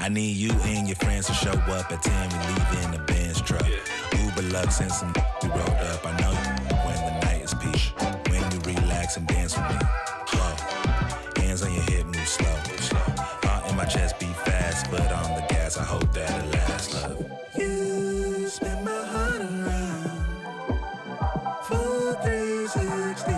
I need you and your friends to show up at 10. We leave in the Benz truck. Uber Lux and some we rolled up. I know when the night is peak. When you relax and dance with me. Whoa. Hands on your hip, move slow. Heart in my chest beat fast, foot on the gas. I hope that it lasts. Love. You spin my heart around for 360.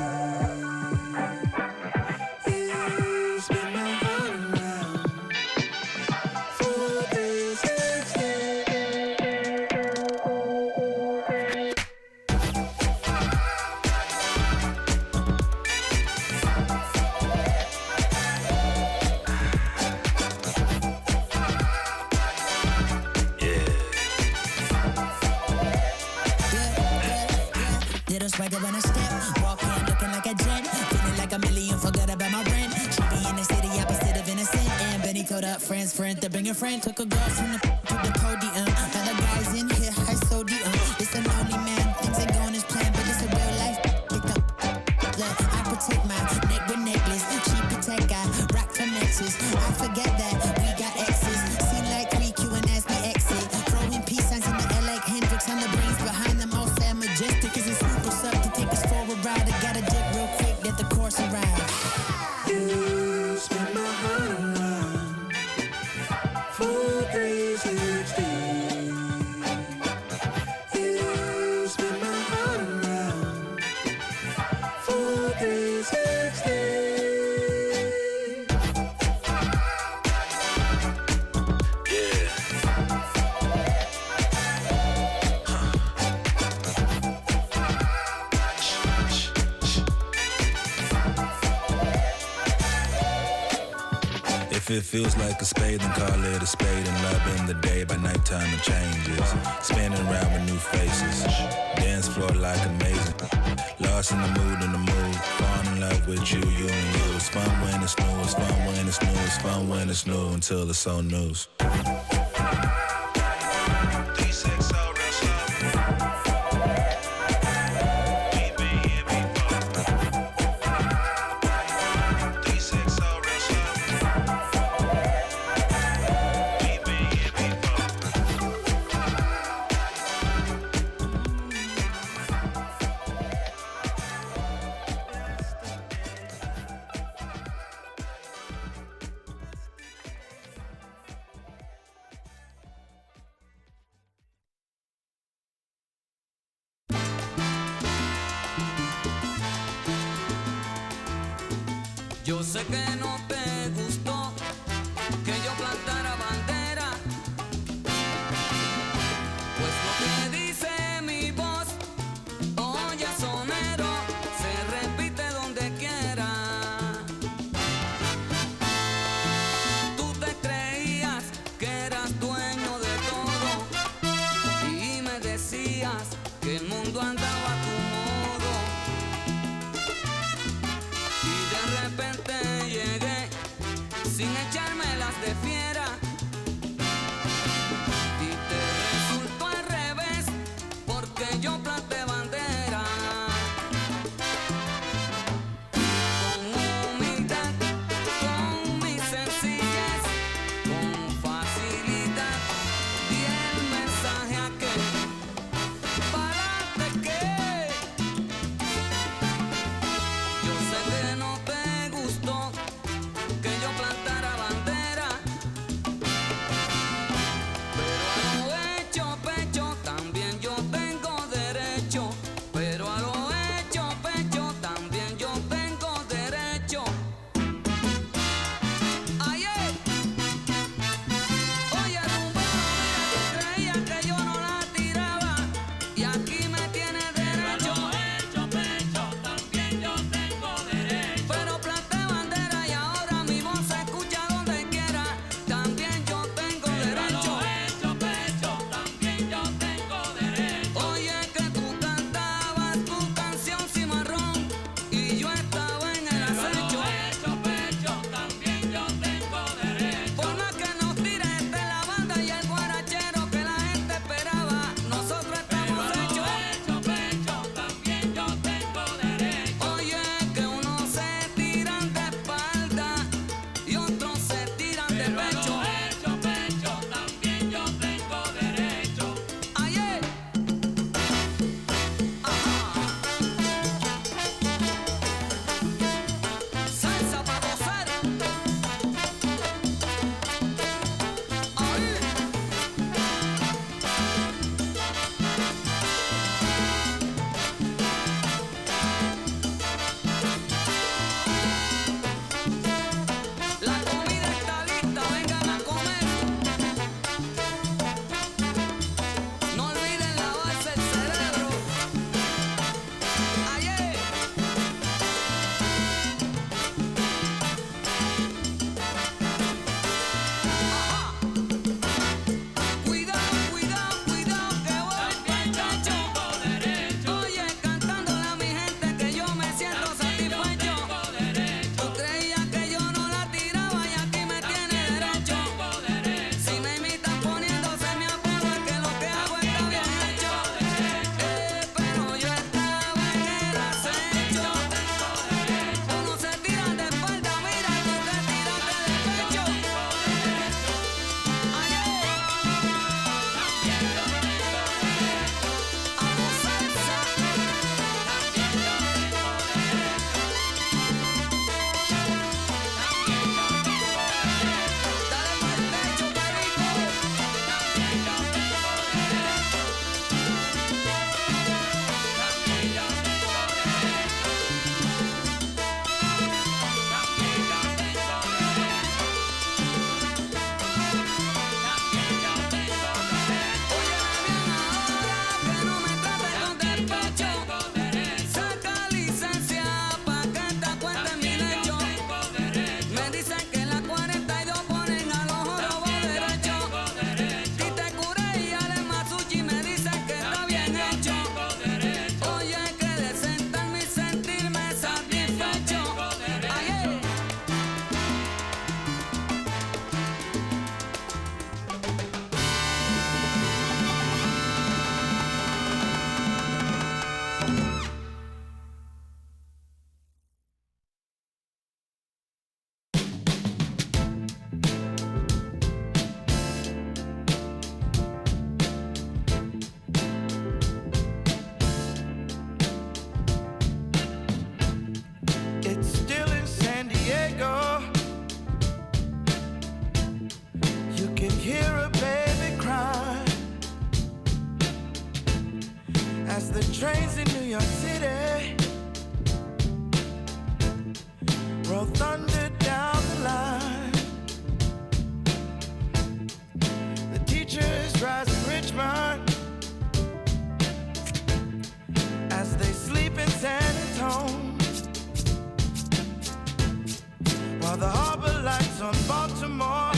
Friend to bring a friend, took a girl from the to the podium. Now the guys in here, high sodium. It's a lonely man, things ain't going as planned, but it's a real life. Look, I protect my neck with necklace. She protect, I rock her nexus. I forget that we got exes. Seem like 3Q and as we exit. Throwing peace signs in the air like Hendrix on the brains behind them. All sad majestic is a super sub to take us for a ride. I gotta dip real quick, let the course arrive. You spin my heart around for 360. You spin my heart around for 360. If it feels like a spade, then call it a spade. And love in the day, by nighttime it changes. Spinning around with new faces. Dance floor like amazing. Lost in the mood. Fall in love with you, you and you. It's fun when it's new, it's fun when it's new. It's fun when it's new until it's old news. Yo sé que no te gustó que yo plantara bandera, pues lo que dice mi voz, oye sonero, se repite donde quiera. Tú te creías que eras dueño de todo y me decías que el mundo andaba a tu modo. De repente llegué sin echármelas de fiera y te resultó al revés porque yo planté bandera. Con humildad, con mi sencillez, con facilidad di el mensaje a que párate que yo sé que no te gustó que yo plantara bandera. Diego. You can hear a baby cry as the trains in New York City roll thunder down the line. The teachers rise in Richmond as they sleep in San Antonio, while the harbor lights on Baltimore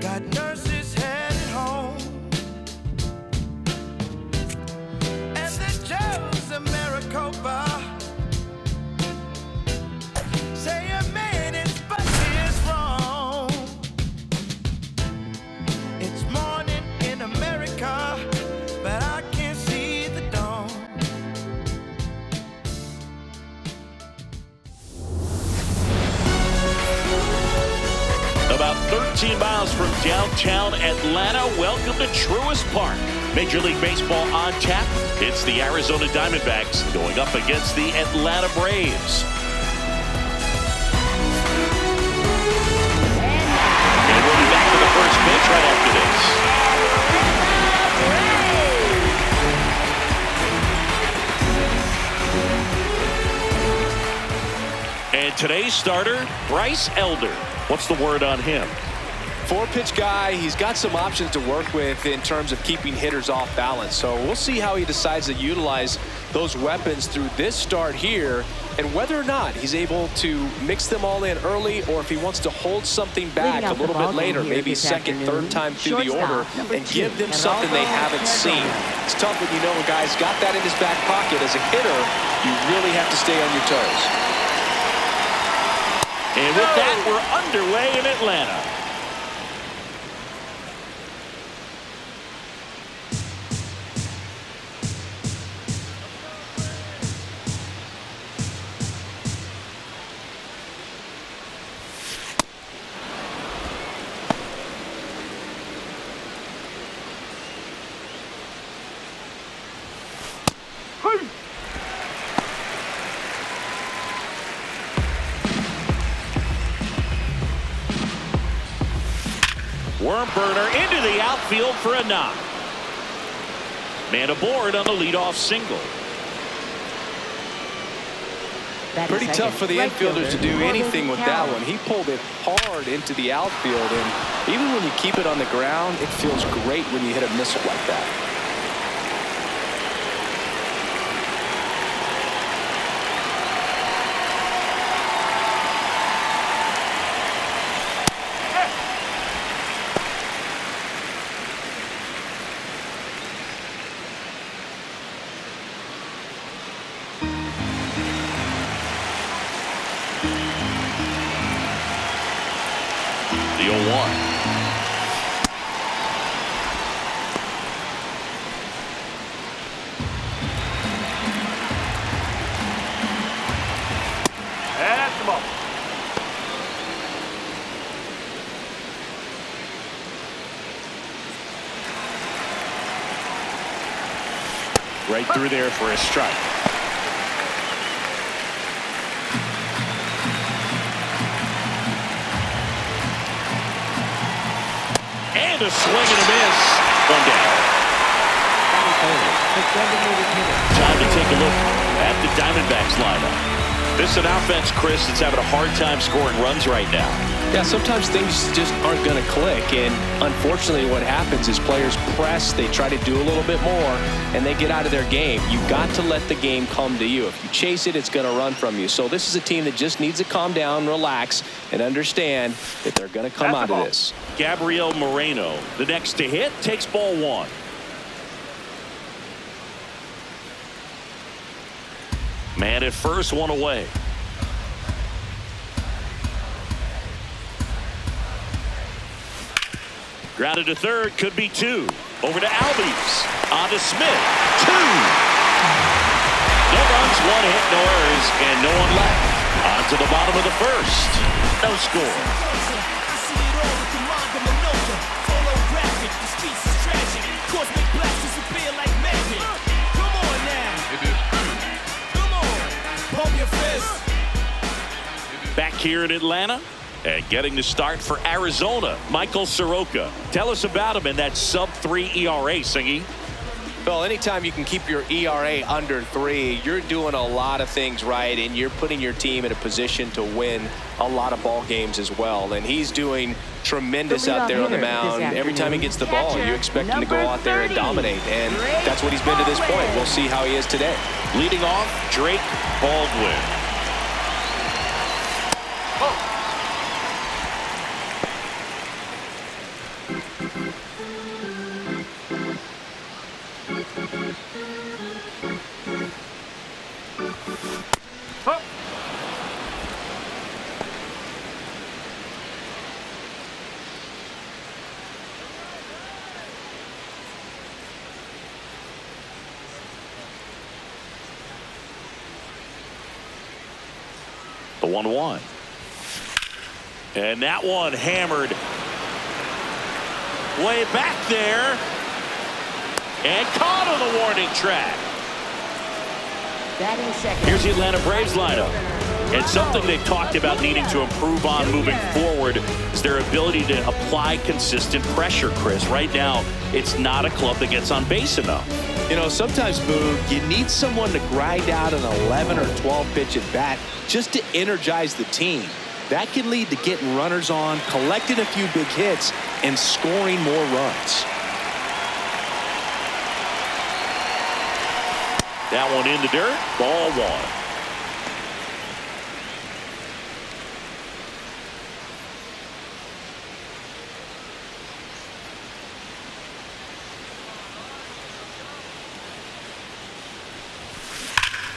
got nurses headed home. And the jails of Maricopa say a minute's but is wrong. It's morning in America, but I can't see the dawn. About 13 miles from downtown Atlanta, welcome to Truist Park. Major League Baseball on tap. It's the Arizona Diamondbacks going up against the Atlanta Braves. And we'll be back to the first pitch right after this. And today's starter, Bryce Elder. What's the word on him? 4-pitch guy. He's got some options to work with in terms of keeping hitters off balance. So we'll see how he decides to utilize those weapons through this start here, and whether or not he's able to mix them all in early, or if he wants to hold something back a little bit later, maybe second, third time through the order, and give them something they haven't seen. It's tough when you know a guy's got that in his back pocket. As a hitter, you really have to stay on your toes. And with that, we're underway in Atlanta. Worm burner into the outfield for a knock. Man aboard on the leadoff single. Pretty tough for the infielders to do anything with that one. He pulled it hard into the outfield, and even when you keep it on the ground, it feels great when you hit a missile like that. The 0-1. That's the ball. Right through there for a strike. And a swing and a miss. One down. Time to take a look at the Diamondbacks lineup. This is an offense, Chris, that's having a hard time scoring runs right now. Yeah, sometimes things just aren't going to click, and unfortunately what happens is players press, they try to do a little bit more, and they get out of their game. You've got to let the game come to you. If you chase it, it's going to run from you. So this is a team that just needs to calm down, relax, and understand that they're going to come out of this. Gabriel Moreno, the next to hit, takes ball one. Man at first, one away. Grounded to third, could be two. Over to Albies. On to Smith. Two. No runs, one hit, no errors, and no one left. On to the bottom of the first. No score. here in Atlanta. And getting the start for Arizona, Michael Soroka. Tell us about him in that sub-3 ERA, Singy. Well, anytime you can keep your ERA under 3, you're doing a lot of things right, and you're putting your team in a position to win a lot of ball games as well. And he's doing tremendous out there on the mound. Every time he gets the ball, you expect him to go out there and dominate, and that's what he's been to this point. We'll see how he is today. Leading off, Drake Baldwin. The 1-1. And that one hammered way back there and caught on the warning track. Here's the Atlanta Braves lineup. And something they've talked about needing to improve on moving forward is their ability to apply consistent pressure, Chris. Right now, it's not a club that gets on base enough. You know, sometimes, Boog, you need someone to grind out an 11 or 12 pitch at bat just to energize the team. That can lead to getting runners on, collecting a few big hits, and scoring more runs. That one in the dirt, ball 1.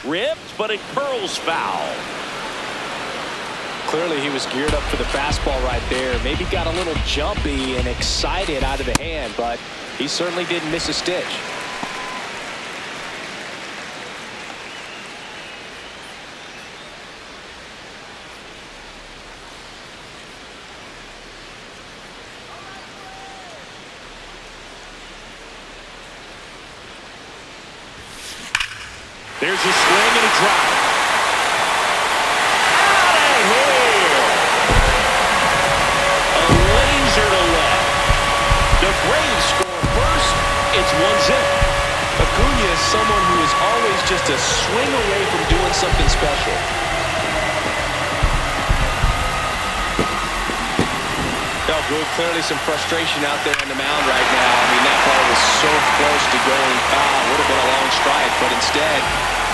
Ripped, but it curls foul. Clearly he was geared up for the fastball right there. Maybe got a little jumpy and excited out of the hand, but he certainly didn't miss a stitch. There's a swing and a drive. Out of here. A laser to left. The Braves score first. It's 1-0. Acuna is someone who is always just a swing away from doing something special. Clearly some frustration out there on the mound right now. I mean, that ball was so close to going foul. Would have been a long strike, but instead,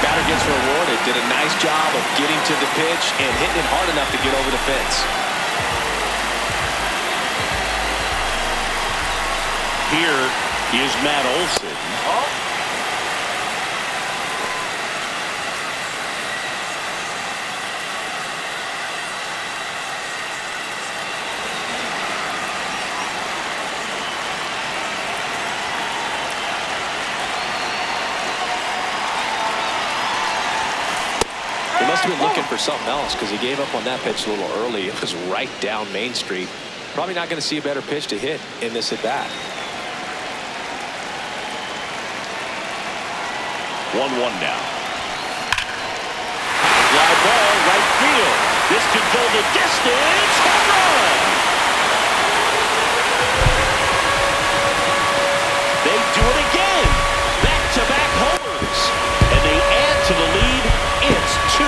batter gets rewarded. Did a nice job of getting to the pitch and hitting it hard enough to get over the fence. Here is Matt Olson. Must have been looking for something else because he gave up on that pitch a little early. It was right down Main Street. Probably not going to see a better pitch to hit in this at bat. 1-1 now. Fly ball, right field. This could go the distance. Home run. They do it again. Back-to-back homers. And they add to the lead. It's 2-0.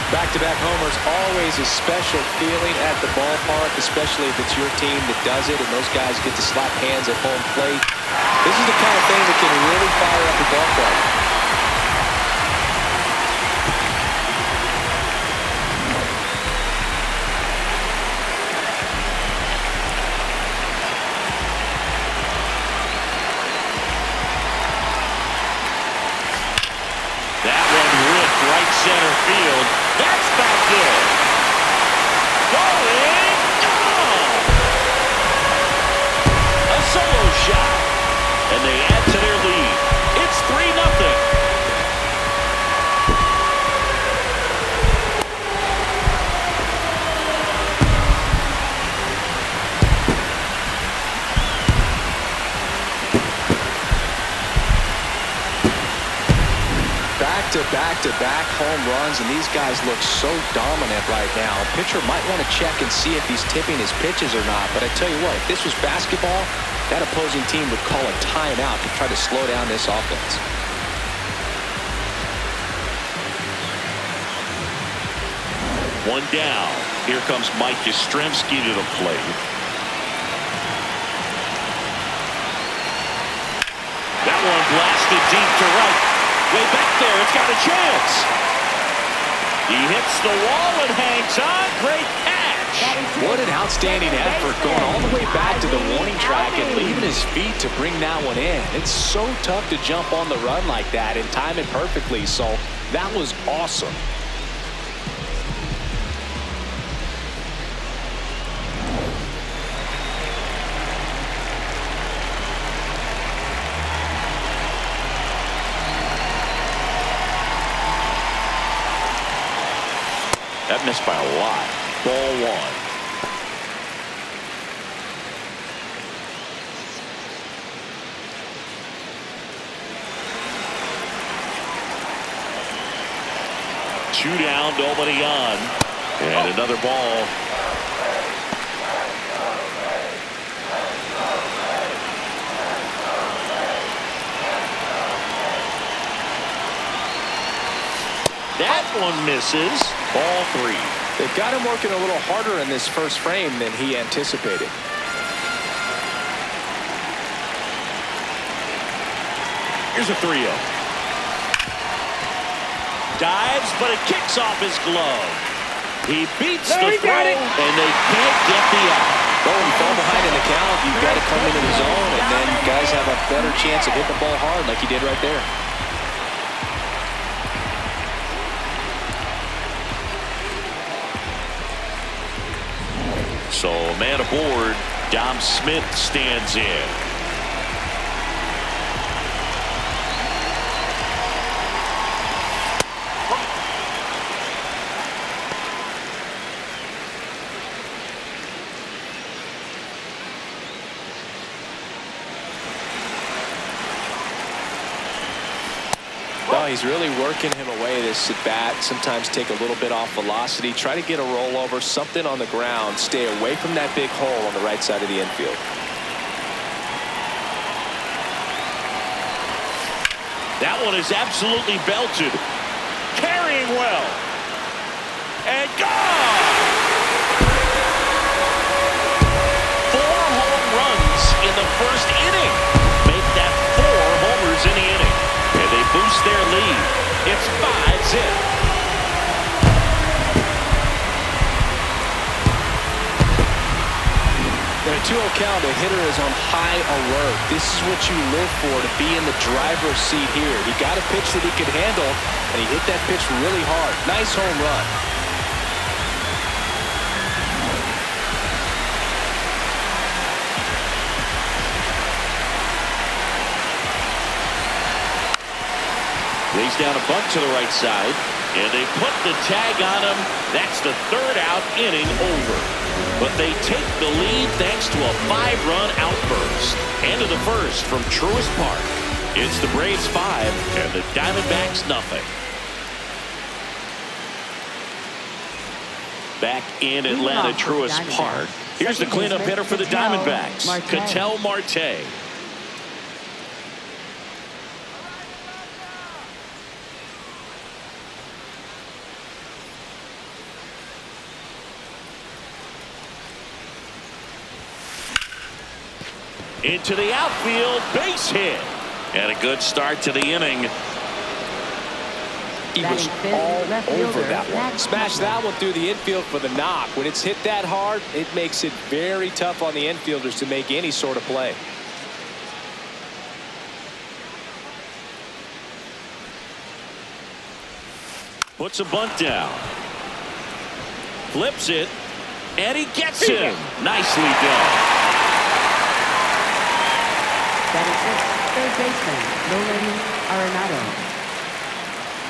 Back-to-back homers, always a special feeling at the ballpark, especially if it's your team that does it and those guys get to slap hands at home plate. This is the kind of thing that can really fire up a ball club. That one ripped right center field. That's back there. Going down. A solo shot. And they add to their lead. It's 3-0. Back-to-back-to-back home runs, and these guys look so dominant right now. Pitcher might want to check and see if he's tipping his pitches or not, but I tell you what, if this was basketball, that opposing team would call a timeout to try to slow down this offense. One down. Here comes Mike Yastrzemski to the plate. That one blasted deep to right. Way back there, it's got a chance. He hits the wall and hangs on. Great catch. What an outstanding effort, going all the way back to the warning track and leaving his feet to bring that one in. It's so tough to jump on the run like that and time it perfectly, so that was awesome. That missed by a lot. Ball one. Two down, nobody on. And another ball. That one misses. Ball three. They've got him working a little harder in this first frame than he anticipated. Here's a 3-0. Dives, but it kicks off his glove. He beats the throw, and they can't get the out. Well, when you fall behind in the count, you've got to come into the zone, and then guys have a better chance of hitting the ball hard like he did right there. So, man aboard, Dom Smith stands in. No, he's really working him away this at bat. Sometimes take a little bit off velocity. Try to get a rollover, something on the ground. Stay away from that big hole on the right side of the infield. That one is absolutely belted. Carrying well. And gone! 4 home runs in the first inning. Make that 4 homers in the inning. And they boost their lead. It's 5-zip. In a 2-0 count, a hitter is on high alert. This is what you live for, to be in the driver's seat here. He got a pitch that he could handle, and he hit that pitch really hard. Nice home run. Lays down a bunt to the right side, and they put the tag on him. That's the 3rd out, inning over. But they take the lead thanks to a 5-run outburst. End of the first from Truist Park. It's the Braves 5 and the Diamondbacks nothing. Back in Atlanta, Truist Park. Here's the cleanup hitter for the Diamondbacks, Ketel Marte. Into the outfield, base hit. And a good start to the inning. He was all over that one. Smashed that one through the infield for the knock. When it's hit that hard, it makes it very tough on the infielders to make any sort of play. Puts a bunt down. Flips it. And he gets him. Nicely done. Third baseman, Nolan Arenado.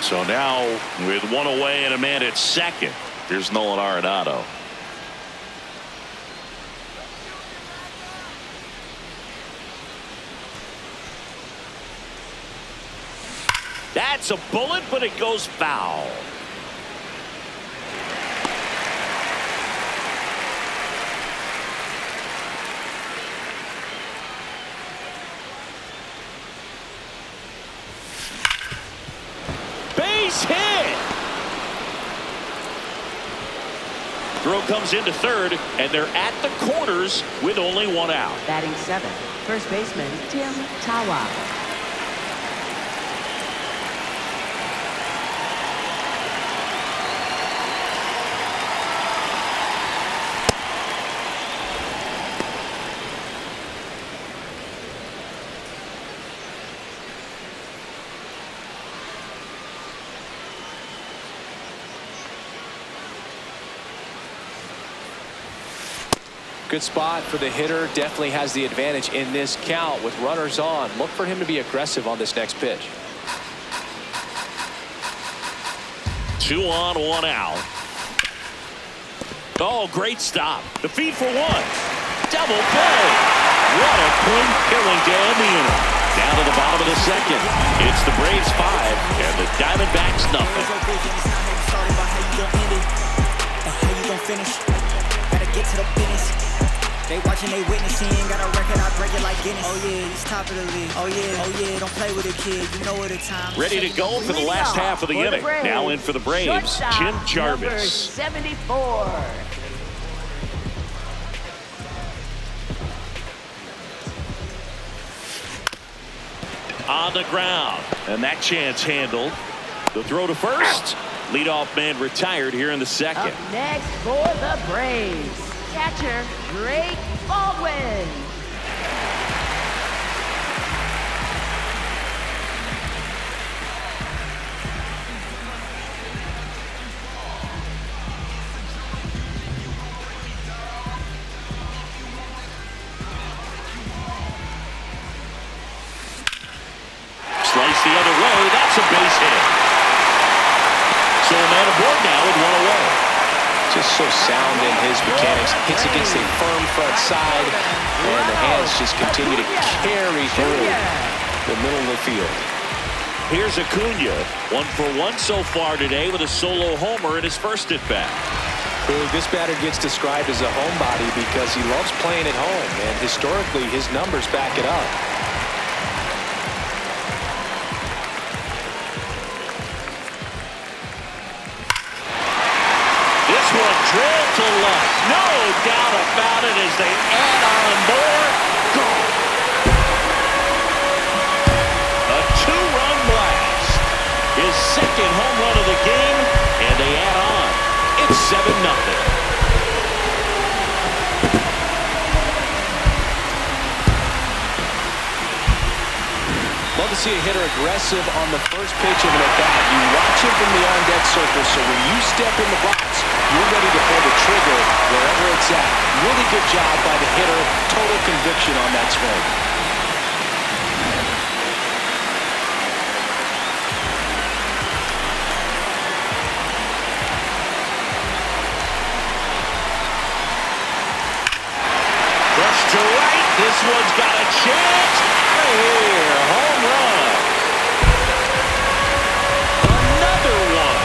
So now, with 1 away and a man at second, here's Nolan Arenado. That's a bullet, but it goes foul. Base hit. Throw comes into third, and they're at the corners with only one out. Batting 7th, first baseman Tim Tawa. Good spot for the hitter. Definitely has the advantage in this count with runners on. Look for him to be aggressive on this next pitch. 2 on, 1 out. Oh, great stop. The feed for 1. Double play. What a point-killing to end the inning. Down to the bottom of the second. It's the Braves 5 and the Diamondbacks nothing. Get to the business. They watching, they witnessing. Got a record, I break it like Guinness. Oh yeah, he's top of the league. Oh yeah, don't play with a kid. You know what the time. Ready to go for the last half of the inning. Now in for the Braves, Jim Jarvis. 74. On the ground, and that chance handled. The throw to first. Leadoff man retired here in the second. Up next for the Braves, catcher Drake Baldwin. Slice the other way. That's a base hit. So a man aboard now with 1 away. Just so sound in his mechanics. Hits against a firm front side, and the hands just continue to carry through the middle of the field. Here's Acuna, 1 for 1 so far today with a solo homer in his first at bat. This batter gets described as a homebody because he loves playing at home, and historically his numbers back it up. Drilled to left. No doubt about it as they add on more. Gone. A 2-run blast. His second home run of the game, and they add on. It's 7-0. Love to see a hitter aggressive on the first pitch of an at-bat. You watch him from the on-deck circle, so when you step in the box, you're ready to pull the trigger wherever it's at. Really good job by the hitter. Total conviction on that swing. Brush to right. This one's got a chance. Out of here. Home run. Another one.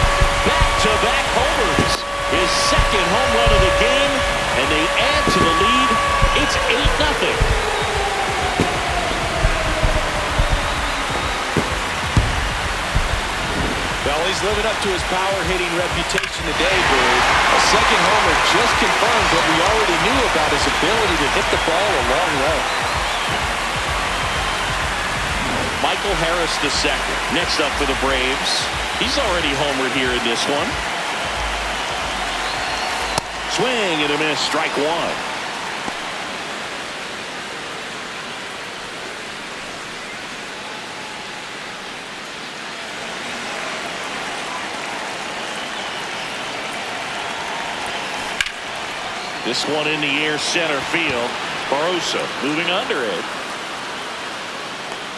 Back-to-back homers. His second home run of the game, and they add to the lead. It's 8-0. Well, he's living up to his power-hitting reputation today, Bird. A second homer just confirmed what we already knew about his ability to hit the ball a long way. Michael Harris II, next up for the Braves. He's already homered here in this one. Swing and a miss, strike 1. This one in the air, center field. Soroka moving under it.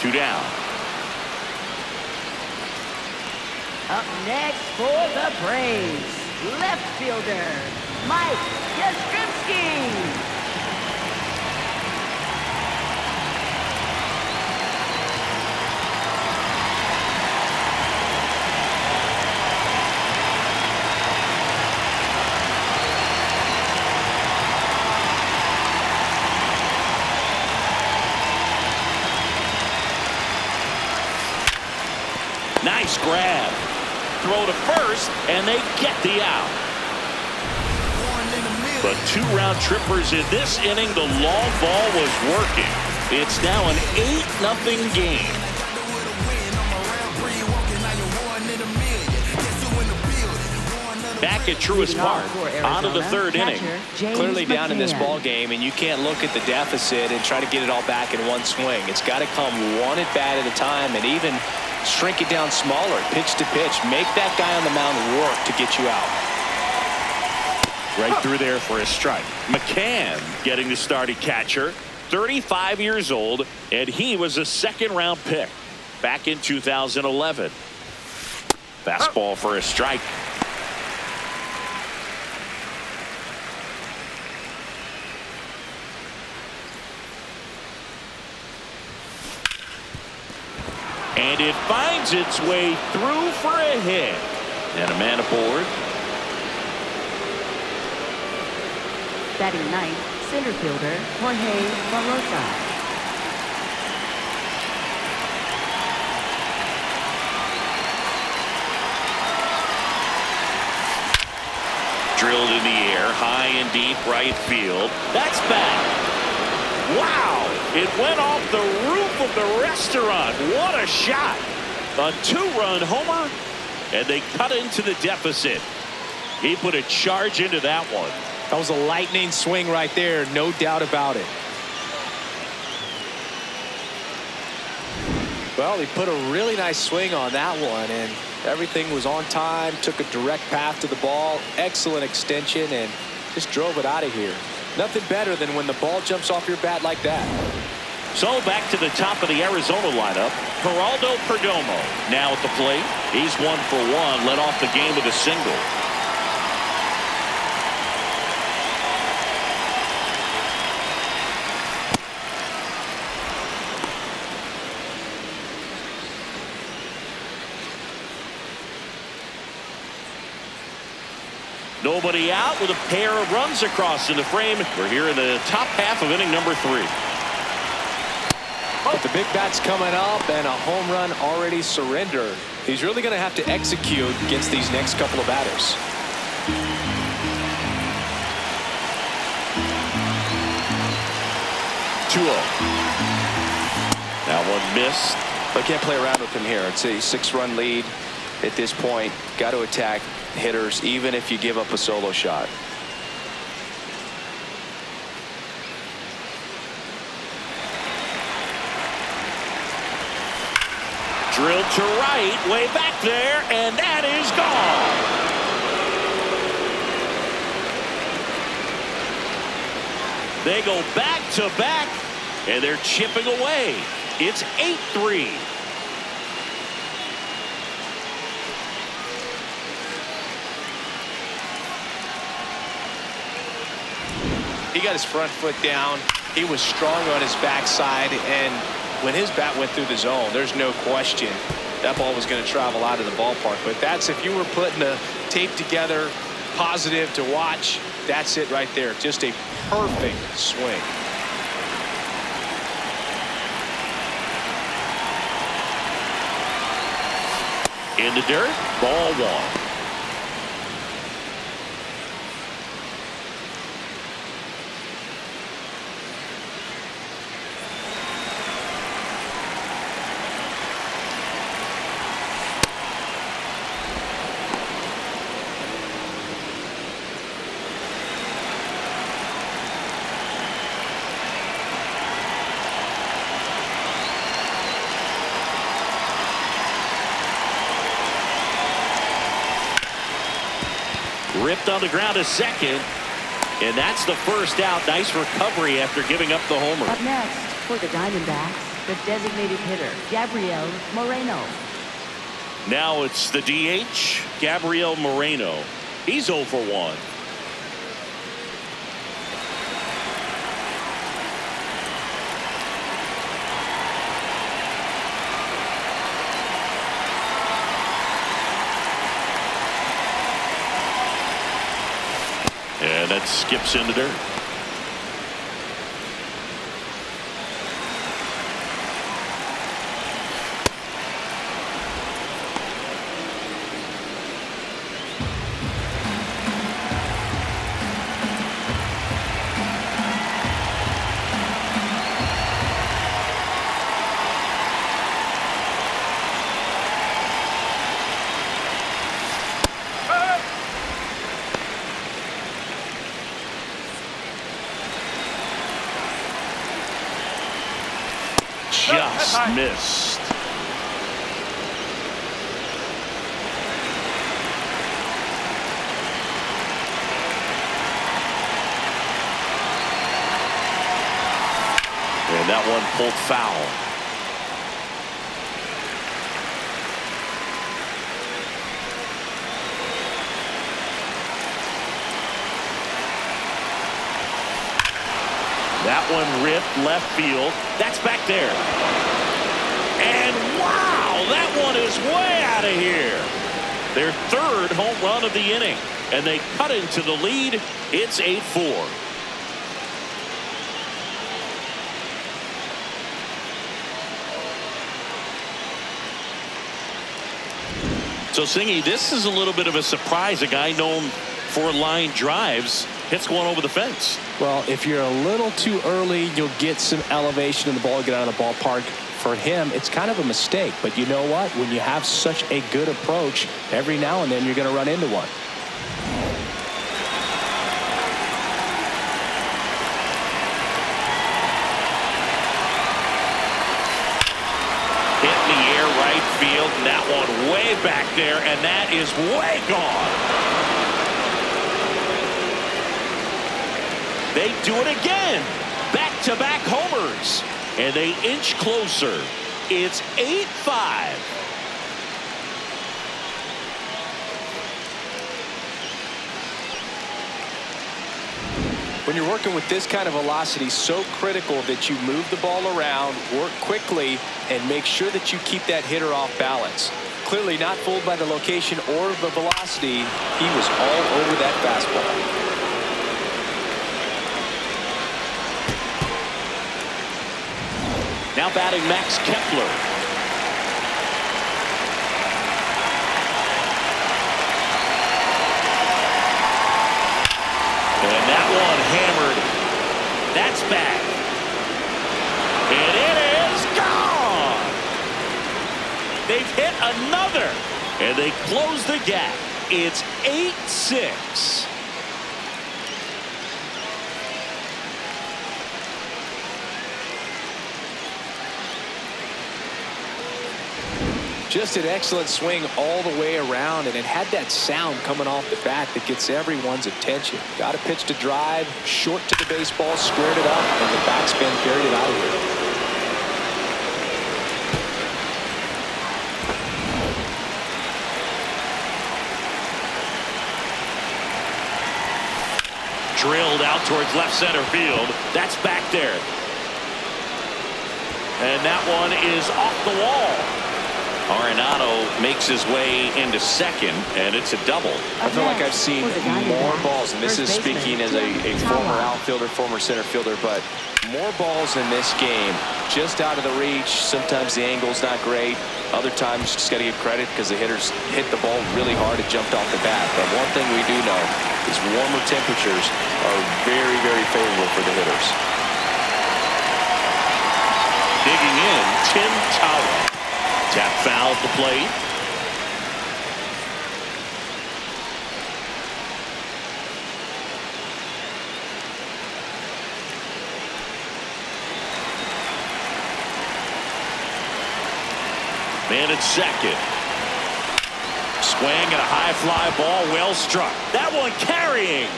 2 down. Up next for the Braves, left fielder Mike Yastrzemski. Nice grab. Throw to first, and they get the out. But 2 round trippers in this inning. The long ball was working. It's now an 8-0 game. Back at Truist Park, on to the 3rd inning. Clearly down in this ball game, and you can't look at the deficit and try to get it all back in one swing. It's got to come one at bat at a time, and even shrink it down smaller, pitch to pitch. Make that guy on the mound work to get you out. Right through there for a strike. McCann getting the start at catcher. 35 years old, and he was a 2nd-round pick back in 2011. Fastball for a strike. And it finds its way through for a hit. And a man aboard. Batting 9th, center fielder Jorge Soroka. Drilled in the air, high and deep right field. That's back. Wow! It went off the roof of the restaurant. What a shot! A 2-run homer, and they cut into the deficit. He put a charge into that one. That was a lightning swing right there, no doubt about it. Well, he put a really nice swing on that one, and everything was on time, took a direct path to the ball, excellent extension, and just drove it out of here. Nothing better than when the ball jumps off your bat like that. So back to the top of the Arizona lineup, Geraldo Perdomo now at the plate. He's 1 for 1, led off the game with a single. Nobody out with a pair of runs across in the frame. We're here in the top half of inning number 3. But the big bat's coming up and a home run already surrendered. He's really going to have to execute against these next couple of batters. 2-0. That one missed. But can't play around with him here. It's a 6-run lead at this point. Got to attack hitters even if you give up a solo shot. Drilled to right, way back there, and that is gone. They go back to back, and they're chipping away. It's 8-3. He got his front foot down. He was strong on his backside, and when his bat went through the zone, there's no question that ball was going to travel out of the ballpark. But that's, if you were putting a tape together, positive to watch, that's it right there. Just a perfect swing. In the dirt, ball 1. Ripped on the ground to second, and that's the first out. Nice recovery after giving up the homer. Up next for the Diamondbacks, the designated hitter, Gabriel Moreno. Now it's the DH, Gabriel Moreno. He's 0 for 1. And that skips in the dirt. just missed. And that one pulled foul. That one ripped left field. That's back there. And wow, that one is way out of here. Their third home run of the inning. And they cut into the lead. It's 8-4. So, Singy, this is a little bit of a surprise. A guy known for line drives hits one over the fence. Well, if you're a little too early, you'll get some elevation in the ball, get out of the ballpark. For him, it's kind of a mistake. But you know what? When you have such a good approach, every now and then you're going to run into one. Hit in the air right field, and that one way back there, and that is way gone. They do it again. Back-to-back homers, and they inch closer. It's 8-5. When you're working with this kind of velocity, so critical that you move the ball around, work quickly, and make sure that you keep that hitter off balance. Clearly not fooled by the location or the velocity. He was all over that fastball. Now batting Max Kepler. And that one hammered. That's back. And it is gone. They've hit another. And they close the gap. It's 8-6. Just an excellent swing all the way around, and it had that sound coming off the bat that gets everyone's attention. Got a pitch to drive, short to the baseball, squared it up, and the backspin carried it out of here. Drilled out towards left center field. That's back there. And that one is off the wall. Arenado makes his way into second, and it's a double. I feel like I've seen more balls, and this is speaking as a former outfielder, former center fielder, but more balls in this game just out of the reach. Sometimes the angle's not great. Other times just got to give credit because the hitters hit the ball really hard. It jumped off the bat. But one thing we do know is warmer temperatures are very, very favorable for the hitters. Digging in, Tim Tauer. Tap foul at the plate. Man at second. Swing and a high fly ball, well struck. That one carrying.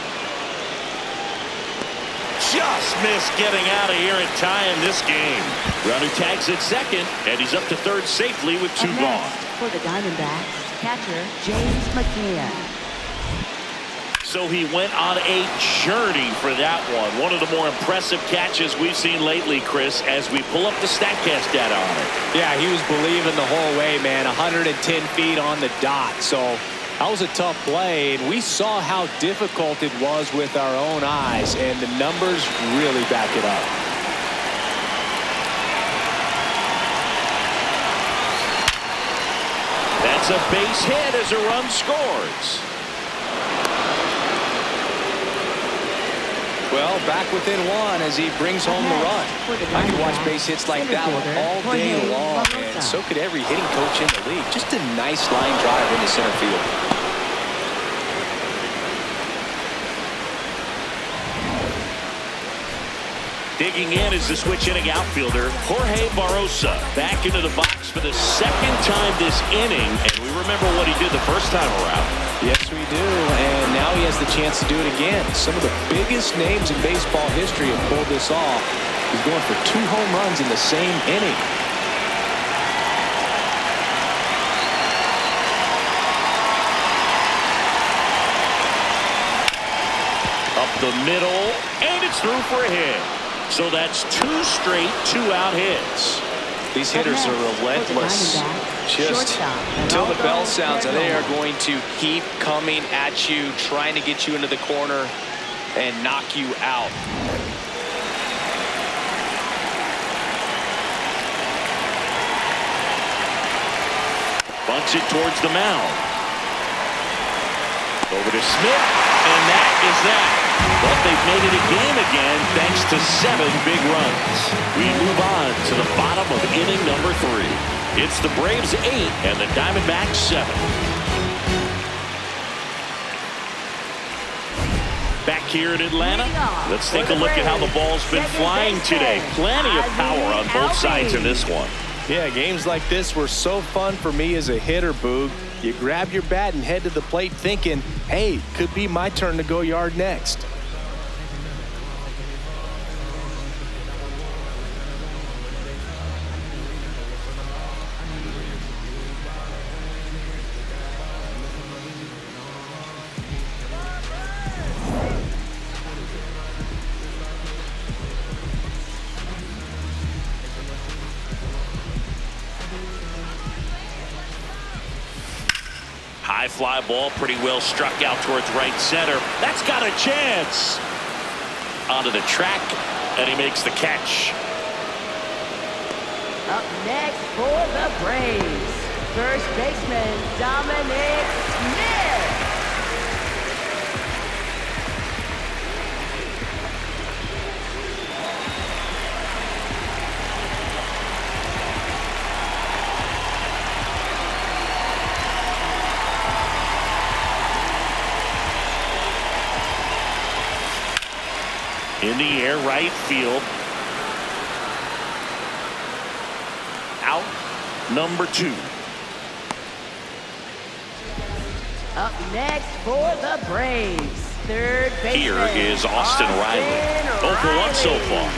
Just missed getting out of here and tying this game. Runner tags at second, and he's up to third safely with two gone. For the Diamondbacks, catcher James McKeon. So he went on a journey for that one. One of the more impressive catches we've seen lately, Chris, as we pull up the StatCast data on it. Yeah, he was believing the whole way, man. 110 feet on the dot. So that was a tough play, and we saw how difficult it was with our own eyes, and the numbers really back it up. That's a base hit as a run scores. Well, back within one as he brings home the run. I could watch base hits like that one all day long, and so could every hitting coach in the league. Just a nice line drive into center field. Digging in is the switch inning outfielder, Jorge Barrosa, back into the box for the second time this inning. And we remember what he did the first time around. Yes, we do. And now he has the chance to do it again. Some of the biggest names in baseball history have pulled this off. He's going for 2 home runs in the same inning. Up the middle, and it's through for a hit. So that's 2 straight 2-out hits. These hitters are relentless. Just until the bell sounds, and they are going to keep coming at you, trying to get you into the corner and knock you out. Bunts it towards the mound. Over to Smith, and that is that. But they've made it a game again thanks to 7 big runs. We move on to the bottom of inning number 3. It's the Braves 8 and the Diamondbacks 7. Back here in Atlanta, let's take a look at how the ball's been flying today. Plenty of power on both sides in this one. Yeah, games like this were so fun for me as a hitter, Boog. You grab your bat and head to the plate thinking, hey, could be my turn to go yard next. High fly ball, pretty well struck out towards right center. That's got a chance. Onto the track, and he makes the catch. Up next for the Braves, first baseman Dominic Smith. In the air, right field. Out, number 2. Up next for the Braves, third baseman. Here is Austin Riley. 0 for 1 so far.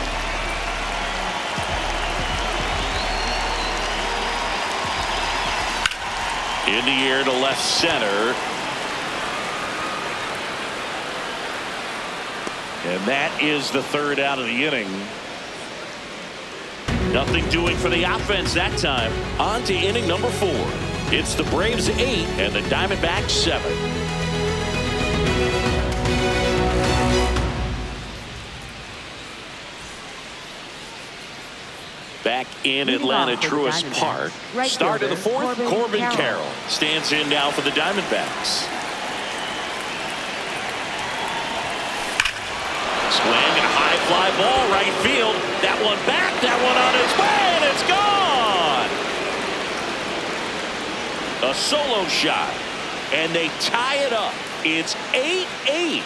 In the air to left center. And that is the 3rd out of the inning. Nothing doing for the offense that time. On to inning number 4. It's the Braves 8 and the Diamondbacks 7. Back in Atlanta, Truist Park. Start of the 4th, Corbin Carroll stands in now for the Diamondbacks. Swing and a high fly ball, right field. That one back, that one on its way, and it's gone. A solo shot, and they tie it up. It's 8-8.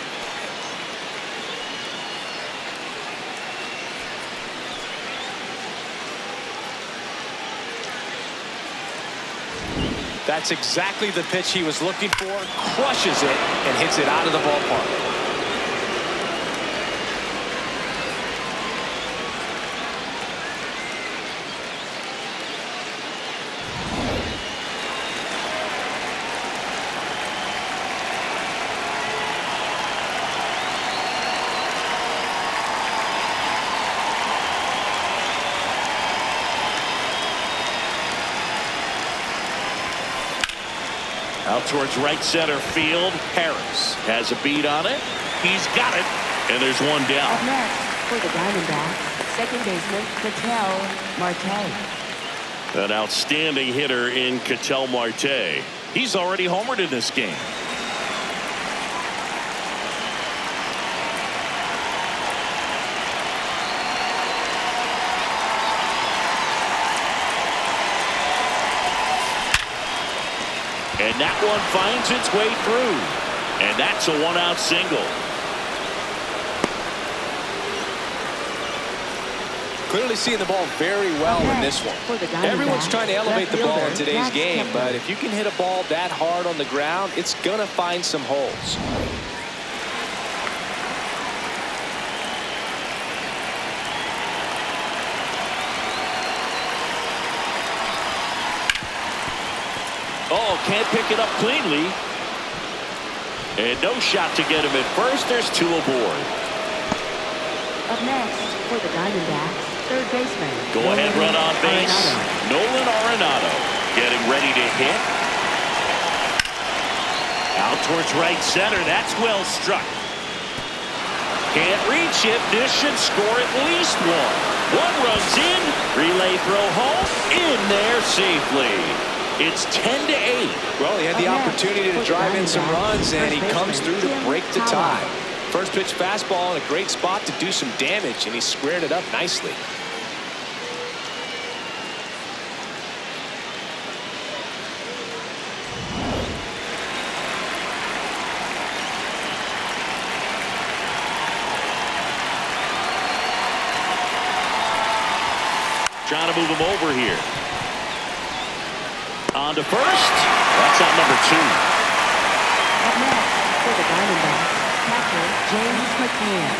That's exactly the pitch he was looking for. Crushes it and hits it out of the ballpark. Out towards right center field. Harris has a beat on it. He's got it. And there's one down. Up next for the Diamondbacks, second baseman Ketel Marte. An outstanding hitter in Ketel Marte. He's already homered in this game. And that one finds its way through. And that's a 1-out single. Clearly seeing the ball very well in this one. Everyone's trying to elevate the ball in today's game, but if you can hit a ball that hard on the ground, it's going to find some holes. Oh, can't pick it up cleanly. And no shot to get him at first. There's 2 aboard. Up next for the Diamondbacks, third baseman. Go ahead, run on base. Nolan Arenado getting ready to hit. Out towards right center. That's well struck. Can't reach it. This should score at least 1. 1 runs in. Relay throw home. In there safely. It's 10-8. Well, he had the opportunity to drive in some runs, and he comes through to break the tie. First pitch fastball in a great spot to do some damage, and he squared it up nicely. Trying to move him over here. On to first. That's out number 2. Up next for the Diamondbacks, catcher James McCann.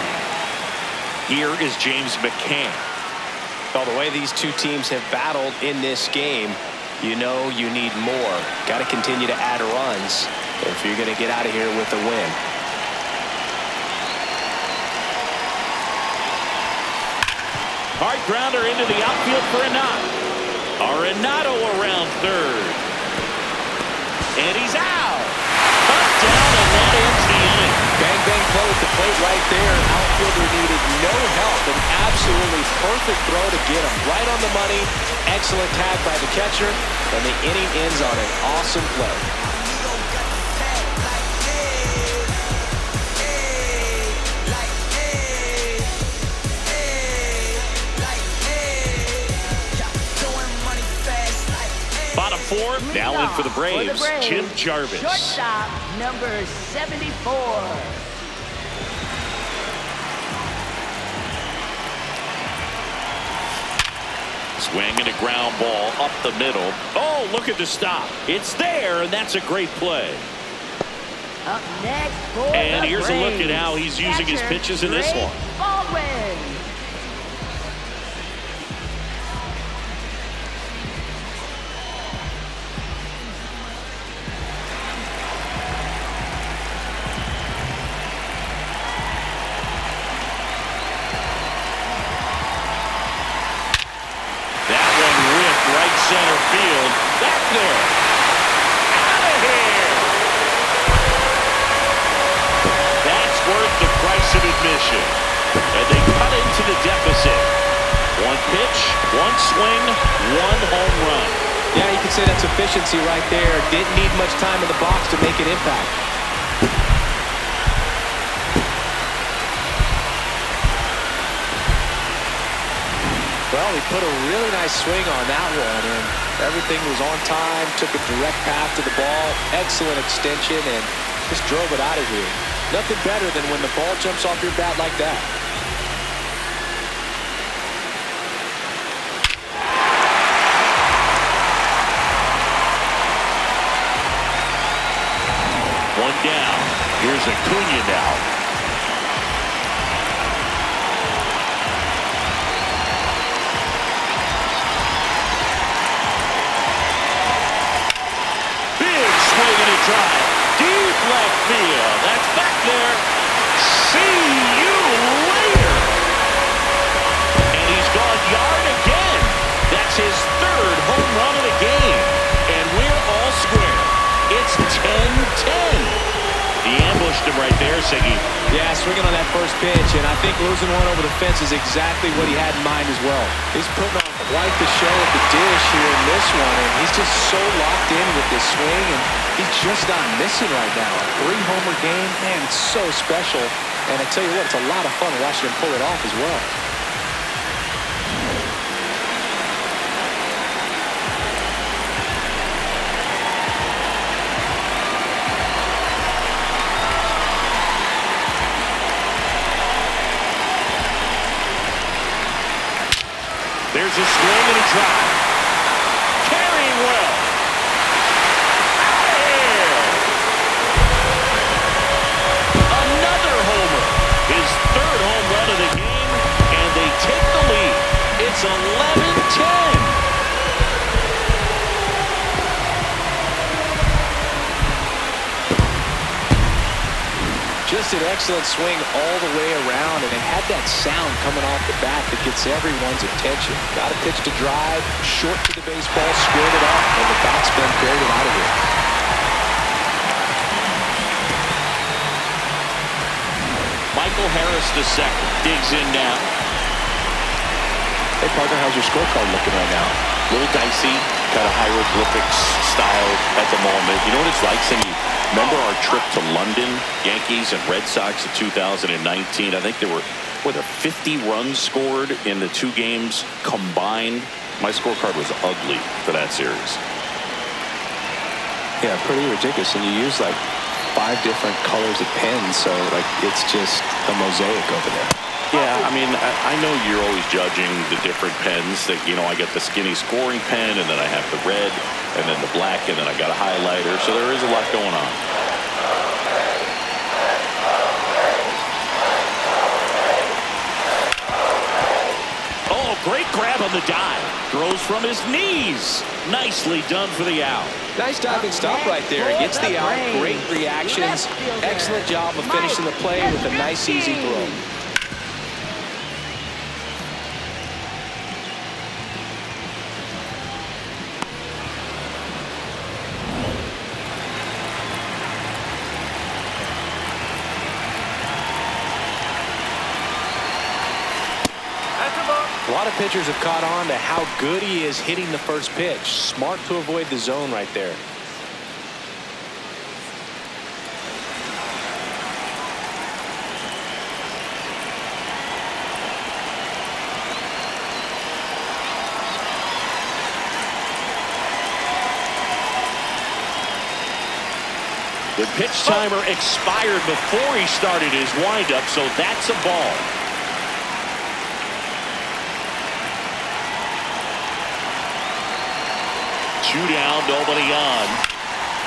Here is James McCann. Well, the way these two teams have battled in this game, you know you need more. Got to continue to add runs if you're going to get out of here with a win. Hard grounder into the outfield for a knock. Arenado around third. And he's out. Cut down, and that ends the inning. Bang, bang play at the plate right there. Outfielder needed no help. An absolutely perfect throw to get him right on the money. Excellent tag by the catcher. And the inning ends on an awesome play. Bottom 4, now in for the Braves, Jim Jarvis. Shortstop, number 74. Swing and a ground ball up the middle. Oh, look at the stop. It's there, and that's a great play. Up next for And the here's Braves, a look at how he's using his pitches in this one. Baldwin. Center field. Back there. Out of here. That's worth the price of admission. And they cut into the deficit. 1 pitch, 1 swing, 1 home run. Yeah, you can say that's efficiency right there. Didn't need much time in the box to make an impact. Well, he put a really nice swing on that one, and everything was on time, took a direct path to the ball, excellent extension, and just drove it out of here. Nothing better than when the ball jumps off your bat like that. One down. Here's Acuna now. Drive. Deep left field. That's back there. See you later. And he's gone yard again. That's his 3rd home run of the game. And we're all square. It's 10-10. He ambushed him right there, Siggy. Yeah, swinging on that first pitch, and I think losing one over the fence is exactly what he had in mind as well. He's putting on quite the show at the dish here in this one, and he's just so locked in with this swing, and he's just not missing right now. A 3-homer game, man, it's so special. And I tell you what, it's a lot of fun watching him pull it off as well. Here's a swing and a drive. Carrying well. Out of here. Another homer. His third home run of the game, and they take the lead. It's 11-10. Just an excellent swing all the way around, and it had that sound coming off the bat that gets everyone's attention. Got a pitch to drive, short to the baseball, squared it up, and the batsman buried it out of here. Michael Harris II digs in now. Hey, partner, how's your scorecard looking right now? A little dicey, kind of hieroglyphics style at the moment. You know what it's like, Cindy? Remember our trip to London, Yankees and Red Sox in 2019? I think there were 50 runs scored in the two games combined. My scorecard was ugly for that series. Yeah, pretty ridiculous. And you use like 5 different colors of pens, so like it's just a mosaic over there. Yeah, I mean, I know you're always judging the different pens. That, you know, I got the skinny scoring pen, and then I have the red, and then the black, and then I got a highlighter. So there is a lot going on. Oh, great grab on the dive. Throws from his knees. Nicely done for the out. Nice diving stop right there. Gets the out. Great reactions. Excellent job of finishing the play with a nice, easy throw. A lot of pitchers have caught on to how good he is hitting the first pitch. Smart to avoid the zone right there. The pitch timer expired before he started his windup, so that's a ball. Two down, nobody on.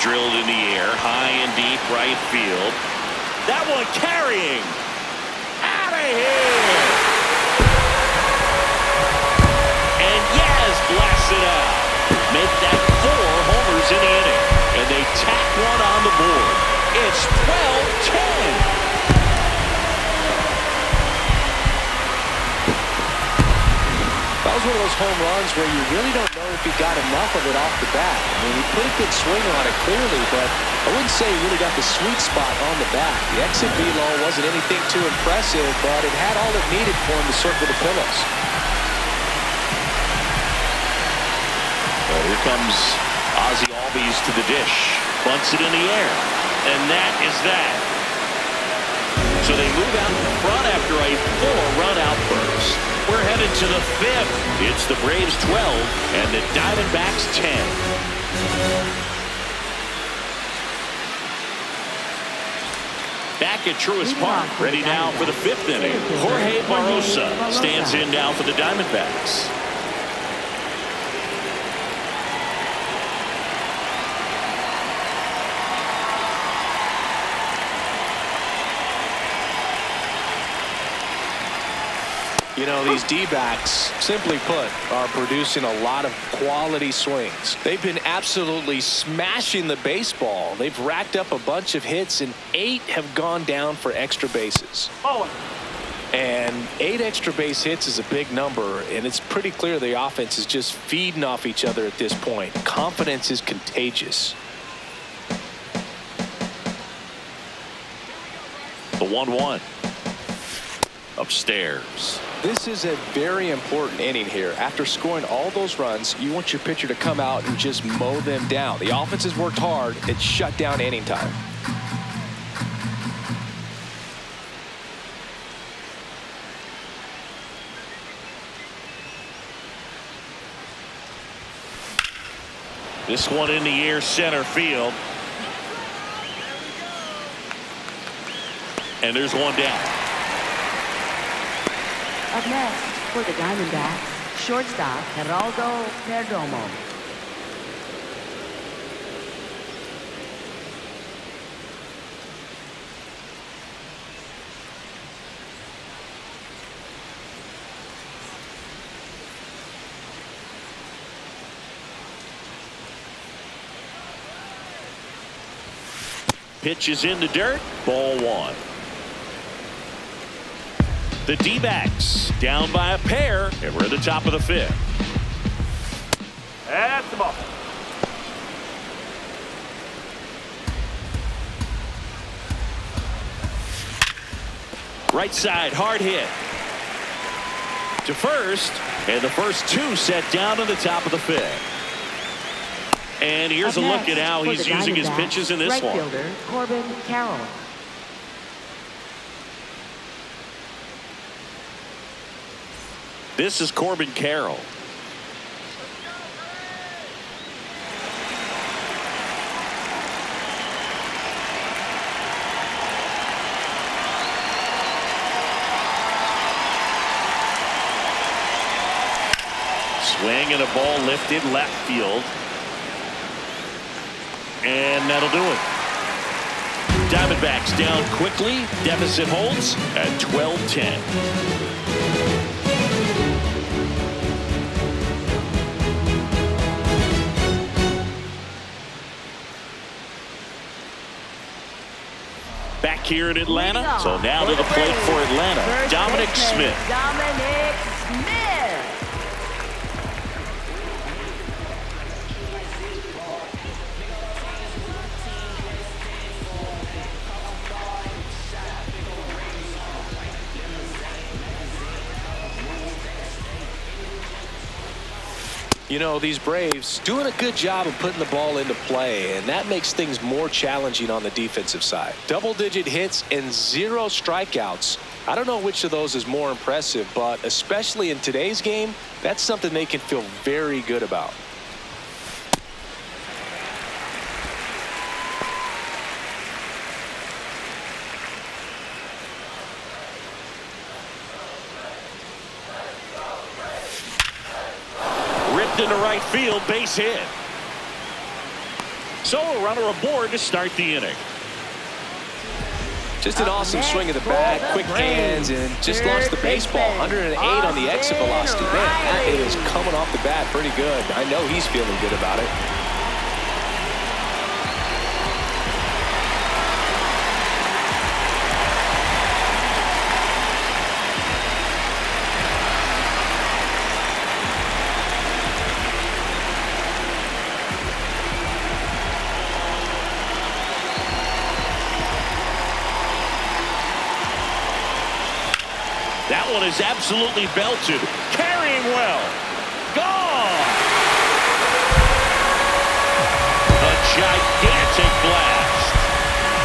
Drilled in the air, high and deep right field. That one carrying. Out of here. And Yaz blasts it out. Make that 4 homers in the inning. And they tack one on the board. It's 12-10. That was one of those home runs where you really don't know if he got enough of it off the bat. I mean, he put a good swing on it clearly, but I wouldn't say he really got the sweet spot on the bat. The exit velo wasn't anything too impressive, but it had all it needed for him to circle the pillows. Well, here comes Ozzie Albies to the dish. Bunts it in the air. And that is that. So they move out in front after a 4-run outburst. We're headed to the 5th. It's the Braves 12 and the Diamondbacks 10. Back at Truist Park, ready now for the 5th inning. Jorge Barrosa stands in now for the Diamondbacks. You know, these D-backs, simply put, are producing a lot of quality swings. They've been absolutely smashing the baseball. They've racked up a bunch of hits, and 8 have gone down for extra bases. And 8 extra base hits is a big number, and it's pretty clear the offense is just feeding off each other at this point. Confidence is contagious. The 1-1. Upstairs. This is a very important inning here. After scoring all those runs, you want your pitcher to come out and just mow them down. The offense has worked hard. It's shut down inning time. This one in the air, center field. And there's one down. Up next for the Diamondbacks, Shortstop, Geraldo Perdomo. Pitch is in the dirt. Ball one. The D-backs down by a pair, and we're at the top of the fifth. That's the ball. Right side, hard hit. To first, and the first two set down in the top of the fifth. And here's a look at how he's using his pitches in this one. Right fielder, Corbin Carroll. This is Corbin Carroll. Swing and a ball lifted left field. And that'll do it. Diamondbacks down quickly. Deficit holds at 12-10. Back here in Atlanta. So now to the plate for Atlanta. Dominic Smith. Dominic Smith. You know, these Braves doing a good job of putting the ball into play, and that makes things more challenging on the defensive side. Double-digit hits and 0 strikeouts. I don't know which of those is more impressive, but especially in today's game, that's something they can feel very good about. Into right field, base hit. So a runner aboard to start the inning. Just an awesome swing of the bat, quick hands, and just launched the baseball. 108 on the exit velocity. Man, that is coming off the bat pretty good. I know he's feeling good about it. That one is absolutely belted. Carrying well. Gone. A gigantic blast.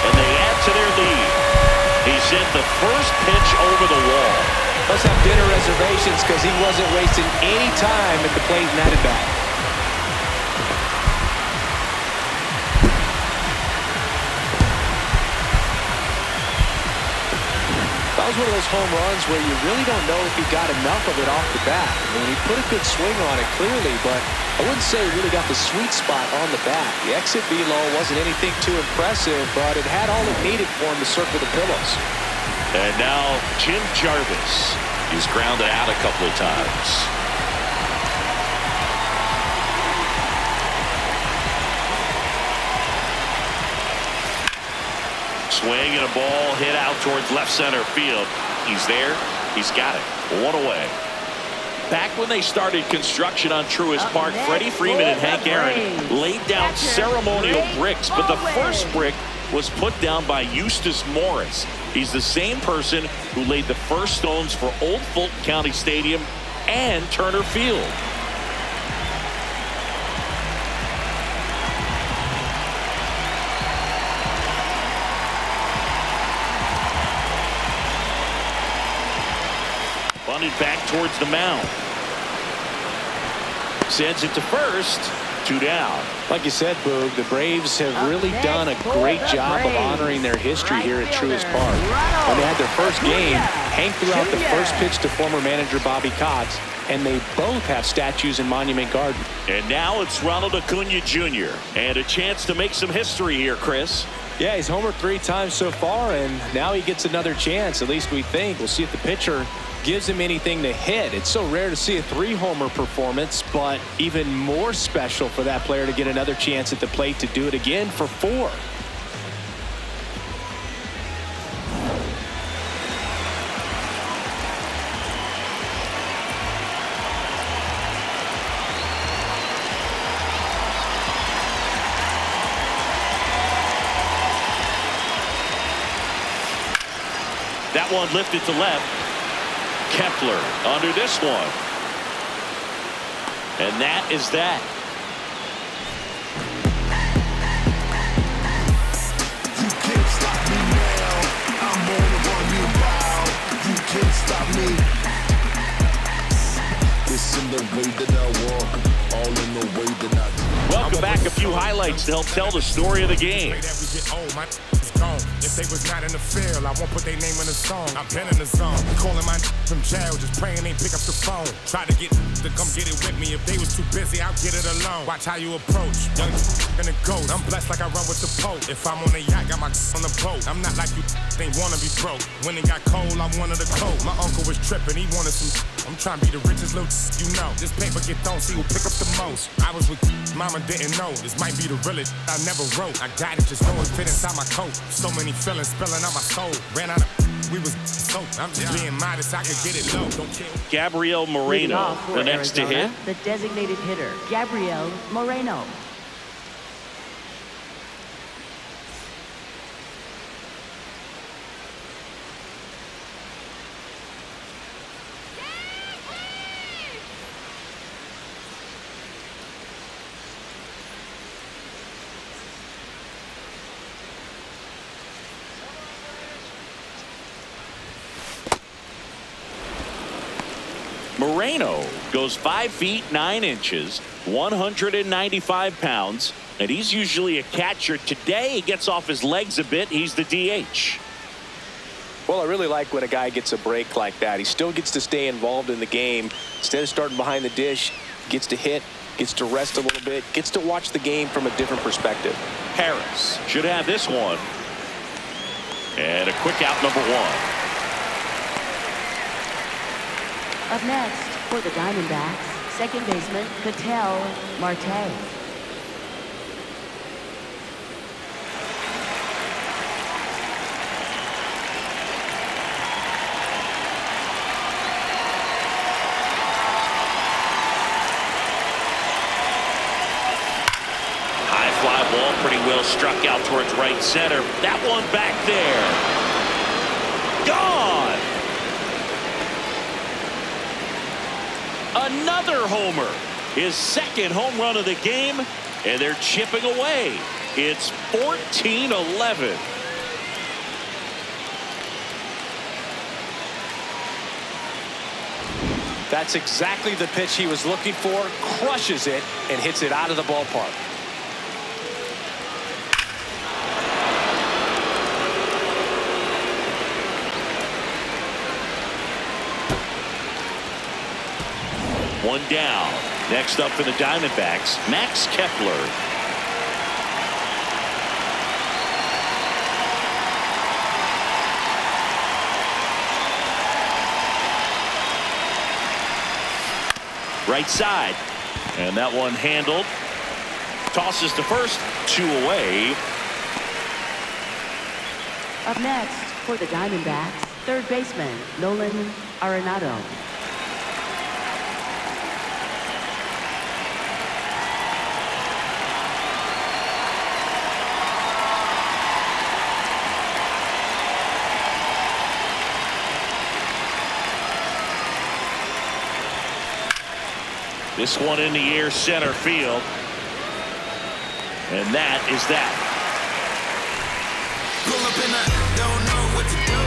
And they add to their lead. He sent the first pitch over the wall. Must have dinner reservations because he wasn't wasting any time at the plate in that at bat. That was one of those home runs where you really don't know if he got enough of it off the bat. I mean, he put a good swing on it clearly, but I wouldn't say he really got the sweet spot on the bat. The exit velo wasn't anything too impressive, but it had all it needed for him to circle the pillows. And now Jim Jarvis. He's grounded out a couple of times. Swing and a ball hit out towards left center field. He's there. He's got it. One away. Back when they started construction on Truist Park, Freddie Freeman and Hank Aaron laid down ceremonial bricks, but the first brick was put down by Eustace Morris. He's the same person who laid the first stones for Old Fulton County Stadium and Turner Field. Bunted back towards the mound. Sends it to first. 2 down. Like you said, Boog, the Braves have really done a great job of honoring their history here at Truist Park. When they had their first game, Hank threw out the first pitch to former manager Bobby Cox. and they both have statues in Monument Garden. And now it's Ronald Acuna Jr. and a chance to make some history here, Chris. Yeah, he's homered 3 times so far, and now he gets another chance, at least we think. We'll see if the pitcher gives him anything to hit. It's so rare to see a 3-homer performance, but even more special for that player to get another chance at the plate to do it again for 4. That one lifted to left. Kepler under this one. And that is that. You can't stop me now. I'm on the one you bow. You can't stop me. It's in the way that I walk, all in the way that I. Welcome back. A few highlights to help tell the story of the game. If they was not in the field, I won't put their name in the song. I've been in the zone, calling my from jail, just praying they pick up the phone. Try to get to come get it with me. If they was too busy, I'll get it alone. Watch how you approach, young and a ghost. I'm blessed like I run with the Pope. If I'm on a yacht, got my on the boat. I'm not like you, they wanna be broke. When it got cold, I'm one of the cold. My uncle was tripping, he wanted some. I'm trying to be the richest little you know. This paper get thrown, see who pick up the most. I was with mama, didn't know. This might be the realest I never wrote. I got it, just know it fit inside my coat. So many feelings spilling out my soul. Ran out of we was soaked. I'm just being modest, I could get it low. Don't care. Gabriel Moreno, the next to hit. The designated hitter, Gabriel Moreno. Moreno goes 5 feet 9 inches, 195 pounds, and he's usually a catcher. Today he gets off his legs a bit. He's the DH. Well, I really like when a guy gets a break like that. He still gets to stay involved in the game. Instead of starting behind the dish, gets to hit, gets to rest a little bit, gets to watch the game from a different perspective. Harris should have this one. And a quick out, number 1. Up next, for the Diamondbacks, second baseman, Ketel Marte. High fly ball, pretty well struck out towards right center. That one back there. Gone! Another homer, his second home run of the game, and they're chipping away. It's 14-11. That's exactly the pitch he was looking for, crushes it, and hits it out of the ballpark. One down. Next up for the Diamondbacks, Max Kepler. Right side. And that one handled. Tosses to first, 2 away. Up next, for the Diamondbacks, third baseman, Nolan Arenado. This one in the air, center field. And that is that. Pull up and I don't know what to do.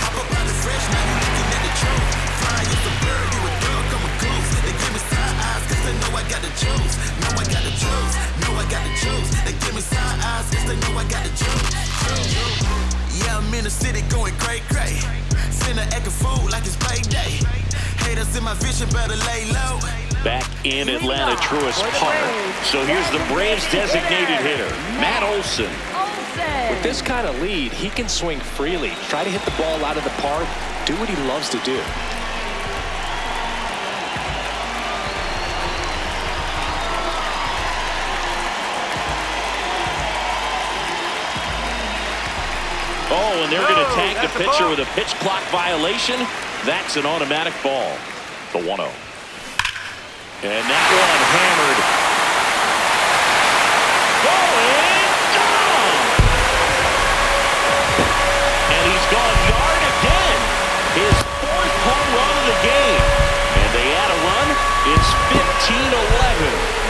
Hop up out of fresh, now you looking at the truth. Fly, you the bird, you a dog, I'm a goose. They give me side eyes, cause they know I got the juice. Know I got the juice, know I got the juice. They give me side eyes, cause they know I got the juice. Yeah, I'm in the city going cray cray. Finna act a fool like it's payday. Haters in my vision better lay low. Back in Atlanta, Truist Park. So here's the Braves designated hitter, Matt Olson. With this kind of lead, he can swing freely, try to hit the ball out of the park, do what he loves to do. Oh, and they're going to tag the pitcher with a pitch clock violation. That's an automatic ball. The 1-0. And that one hammered. Going down. And he's gone yard again. His 4th home run of the game. And they add a run. It's 15-11.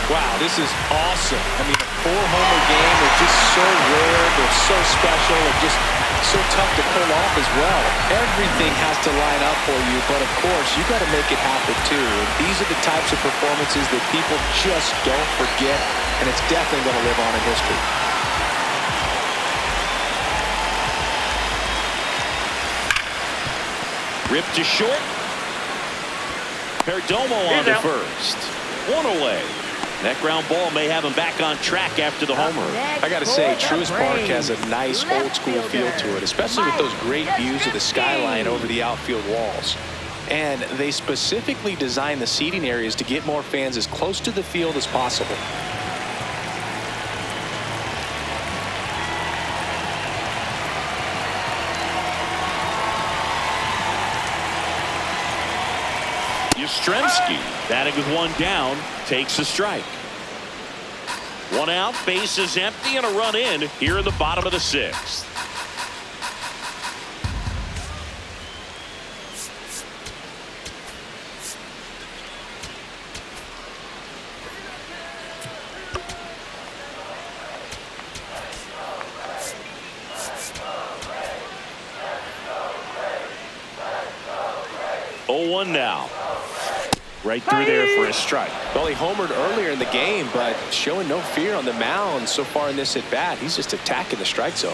Wow, this is awesome. I mean, a 4-homer game is just so rare. They're so special and just so tough to pull off as well. Everything has to line up for you, but of course, you got to make it happen too. And these are the types of performances that people just don't forget, and it's definitely going to live on in history. Ripped to short. Perdomo on the first. 1 away. That ground ball may have him back on track after the homer. I got to say, Truist Park has a nice old-school feel to it, especially with those great views of the skyline over the outfield walls. And they specifically designed the seating areas to get more fans as close to the field as possible. Yastrzemski, batting with 1 down, takes a strike. 1 out, base is empty, and a run in here in the bottom of the 6th. Oh, 1 now. Right through there for a strike. Well, he homered earlier in the game, but showing no fear on the mound so far in this at-bat. He's just attacking the strike zone.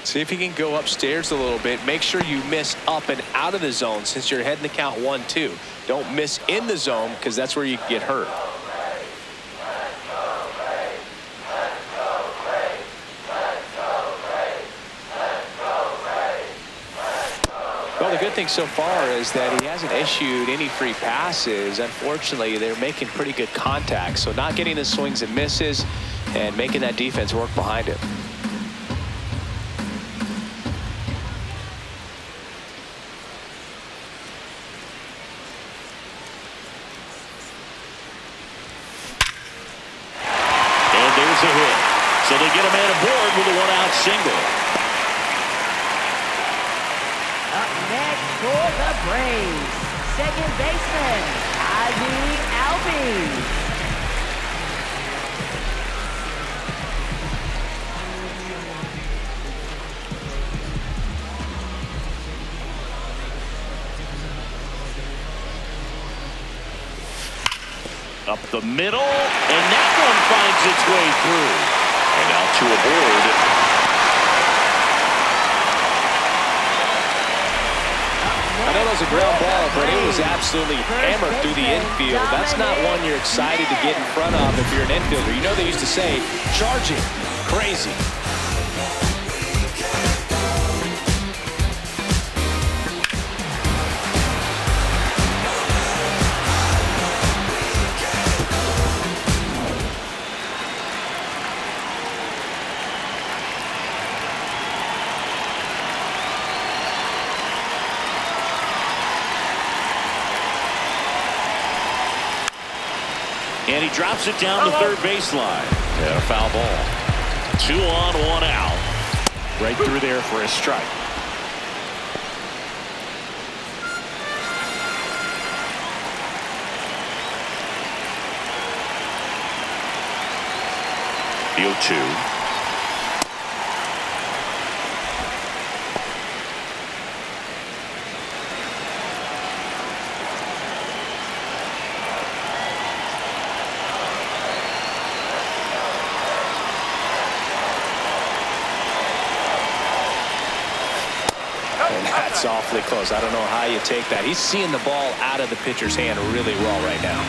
See if he can go upstairs a little bit. Make sure you miss up and out of the zone since you're heading to count 1-2. Don't miss in the zone because that's where you get hurt. Well, the good thing so far is that he hasn't issued any free passes. Unfortunately, they're making pretty good contact, so not getting the swings and misses and making that defense work behind him. And there's a hit. So they get a man aboard with a 1-out single. For the Braves, second baseman, Ivy Albies. Up the middle, and that one finds its way through. And now to aboard. I know that was a ground ball, but it was absolutely hammered through the infield. That's not one you're excited to get in front of if you're an infielder. You know they used to say, charging, crazy. And he drops it down the third baseline. And a foul ball. 2 on, 1 out. Right through there for a strike. The 0-2. That's awfully close. I don't know how you take that. He's seeing the ball out of the pitcher's hand really well right now.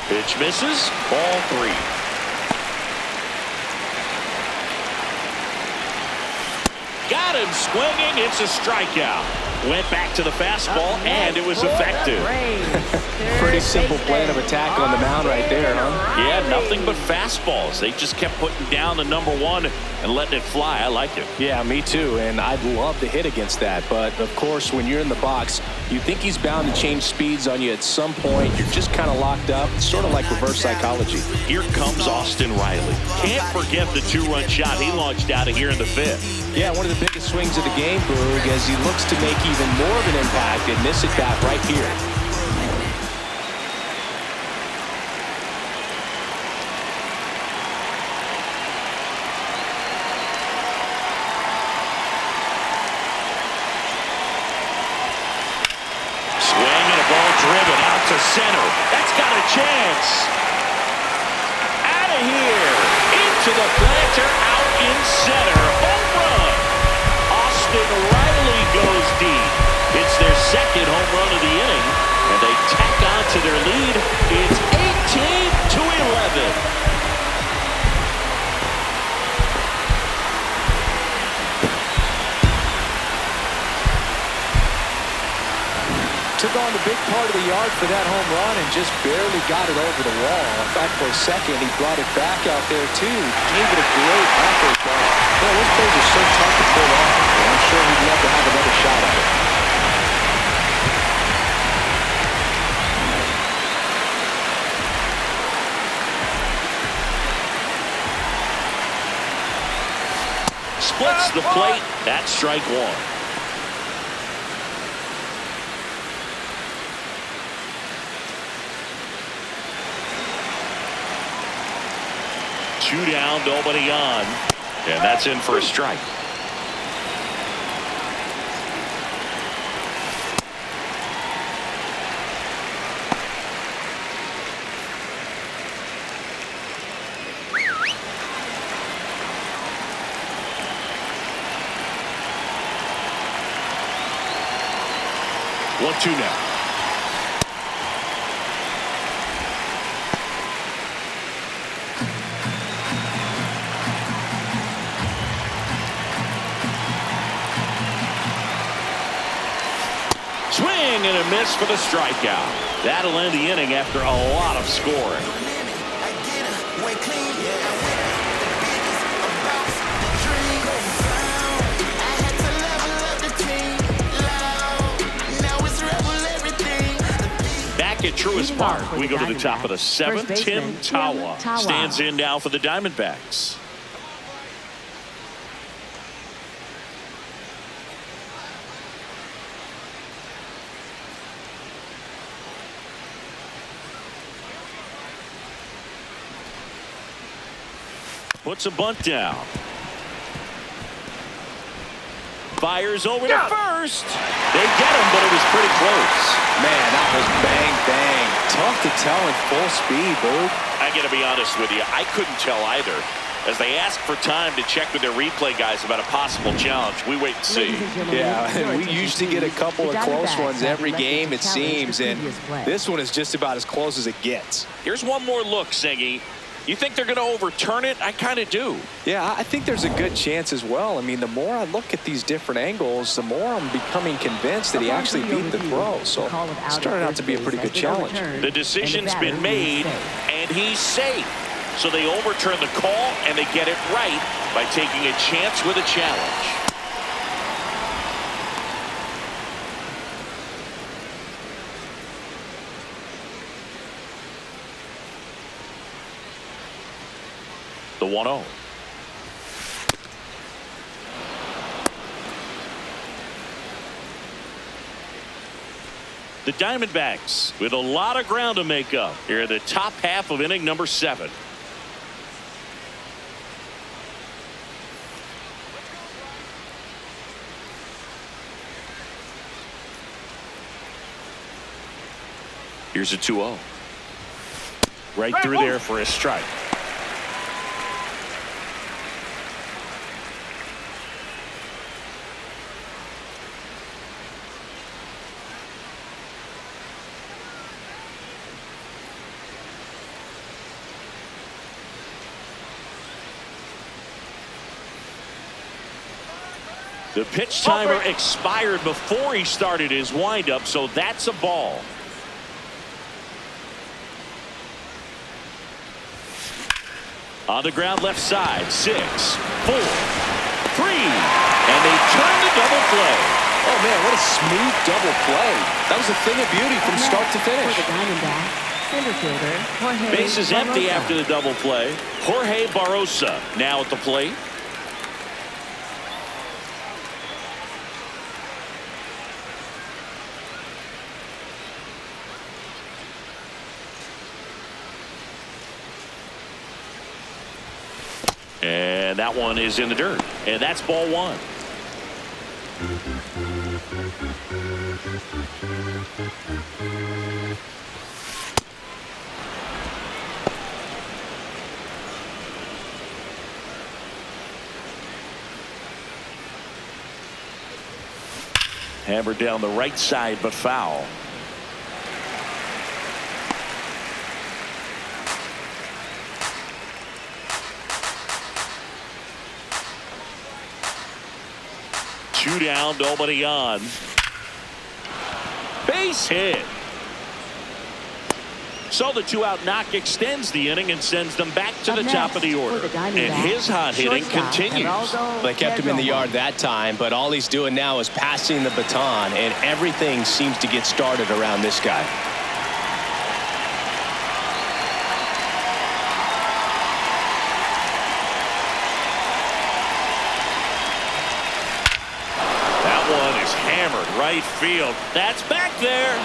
Pitch misses. Ball 3. Got him swinging. It's a strikeout. Went back to the fastball, and it was effective. Pretty simple plan of attack on the mound right there, huh? Yeah, nothing but fastballs. They just kept putting down the #1 and letting it fly. I like it. Yeah, me too, and I'd love to hit against that. But, of course, when you're in the box, you think he's bound to change speeds on you at some point. You're just kind of locked up. It's sort of like reverse psychology. Here comes Austin Riley. Can't forget the 2-run shot he launched out of here in the 5th. Yeah, one of the biggest swings of the game, Boog, as he looks to make even more of an impact in this at-bat right here. Swing and a ball driven out to center. That's got a chance. Out of here. Into the planter, out in center. Home run. Austin Riley goes deep. It's their second home run of the inning, and they tack on to their lead. It's 18-11. Took on the big part of the yard for that home run and just barely got it over the wall. In fact, for a second, he brought it back out there, too. Gave it a great effort. But those plays are so tough to pull off. And I'm sure he'd love to have another shot at it. Splits the plate. That's strike 1. Two down, nobody on, and that's in for a strike. One, two now. Swing and a miss for the strikeout. That'll end the inning after a lot of scoring. Back at Truist Park, we go to the top of the 7th. Tim Tawa stands in now for the Diamondbacks. Puts a bunt down. Fires over to first. They get him, but it was pretty close. Man, that was bang, bang. Tough to tell in full speed, Boog. I got to be honest with you. I couldn't tell either. As they ask for time to check with their replay guys about a possible challenge, we wait and see. Yeah, and we usually get a couple of close ones every game, it seems, and this one is just about as close as it gets. Here's one more look, Singy. You think they're going to overturn it? I kind of do. Yeah, I think there's a good chance as well. I mean, the more I look at these different angles, the more I'm becoming convinced that he actually beat the throw. So it started out to be a pretty good challenge. The decision's been made, and he's safe. So they overturn the call, and they get it right by taking a chance with a challenge. The 1-0. The Diamondbacks with a lot of ground to make up here in the top half of inning number 7. Here's a 2-0. Right through there for a strike. The pitch timer expired before he started his windup, so that's a ball. On the ground left side, 6, 4, 3, and they turn the double play. Oh man, what a smooth double play. That was a thing of beauty from start to finish. For the Diamondbacks, center fielder, Jorge Base is empty Soroka. after the double play. Jorge Barrosa now at the plate. And that one is in the dirt. And that's ball 1. Hammered down the right side, but foul. Two down, nobody on. Base hit. So the 2-out knock extends the inning and sends them back to the top of the order. And his hot hitting continues. They kept him in the yard that time, but all he's doing now is passing the baton, and everything seems to get started around this guy. Right field. That's back there.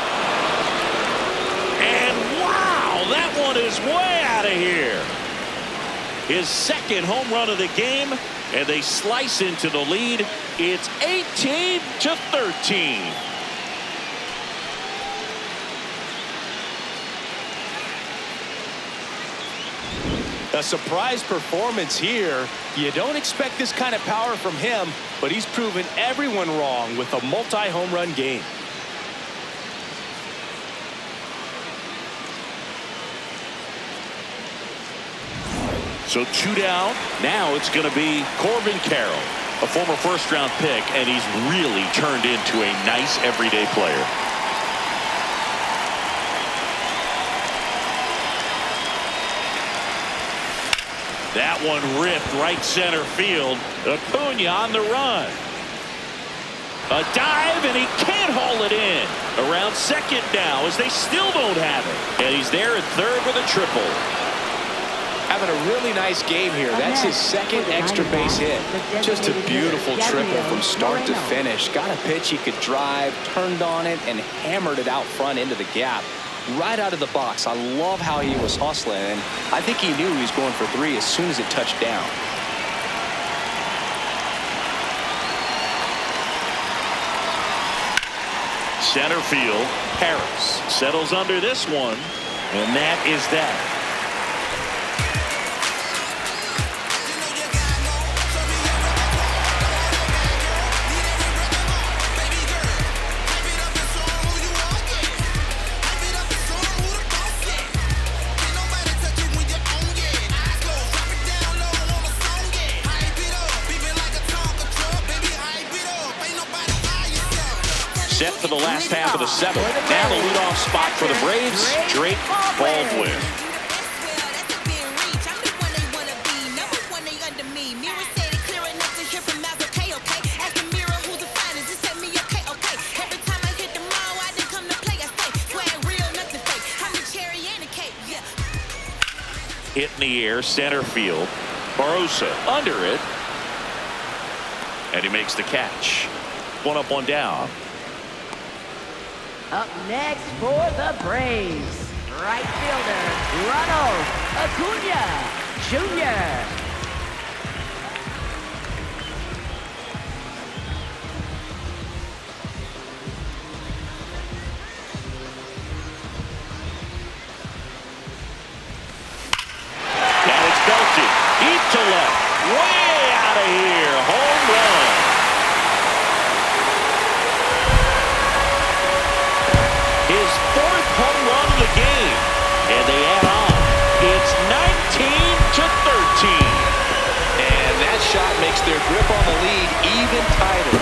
And wow, that one is way out of here. His second home run of the game, and they slice into the lead. It's 18-13. A surprise performance here. You don't expect this kind of power from him, but he's proven everyone wrong with a multi-home run game. So 2 down. Now it's going to be Corbin Carroll, a former first-round pick, and he's really turned into a nice everyday player. That one ripped right center field. Acuna on the run. A dive, and he can't haul it in. Around second now as they still don't have it. And he's there at third with a triple. Having a really nice game here. That's his second extra base hit. Just a beautiful triple from start to finish. Got a pitch he could drive, turned on it, and hammered it out front into the gap. Right out of the box. I love how he was hustling, and I think he knew he was going for 3 as soon as it touched down. Center field, Harris settles under this one, and that is that. Set for the last half of the 7th. Now the leadoff spot for the Braves, Drake Baldwin. Hit in the air, center field. Barrosa under it. And he makes the catch. 1 up, 1 down. Up next for the Braves, right fielder Ronald Acuna Jr. the lead even tighter.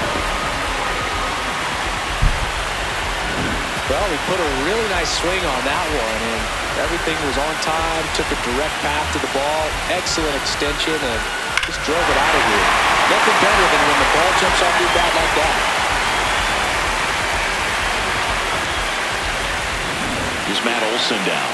Well, he put a really nice swing on that one, and everything was on time, took a direct path to the ball, excellent extension, and just drove it out of here. Nothing better than when the ball jumps off your bat like that. Here's Matt Olson down.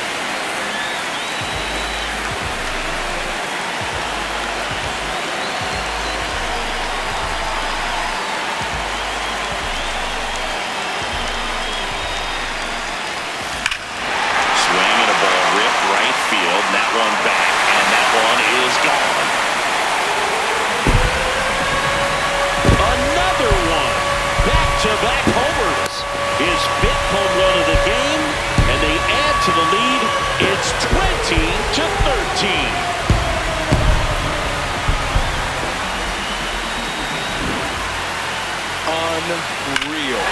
That one back, and that one is gone. Another one. Back-to-back homers. His fifth home run of the game, and they add to the lead. It's 20-13. Unreal.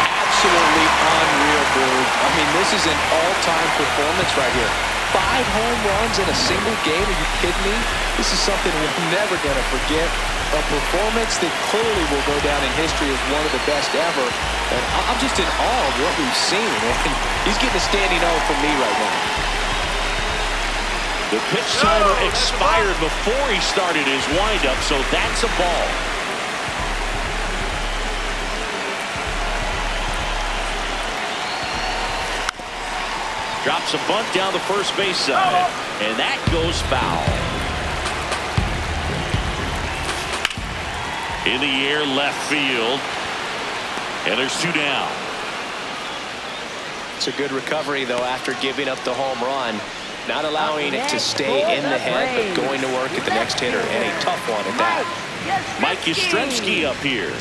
Absolutely unreal, Boog. I mean, this is an all-time performance right here. 5 home runs in a single game. Are you kidding me? This is something we're never going to forget. A performance that clearly will go down in history as one of the best ever. And I'm just in awe of what we've seen. And he's getting a standing O from me right now. The pitch timer expired before he started his windup, so that's a ball. Drops a bunt down the first base side, and that goes foul. In the air, left field, and there's 2 down. It's a good recovery, though, after giving up the home run. Not allowing it to stay in the head, but going to work at the next hitter, and a tough one at that. Mike Yastrzemski up here.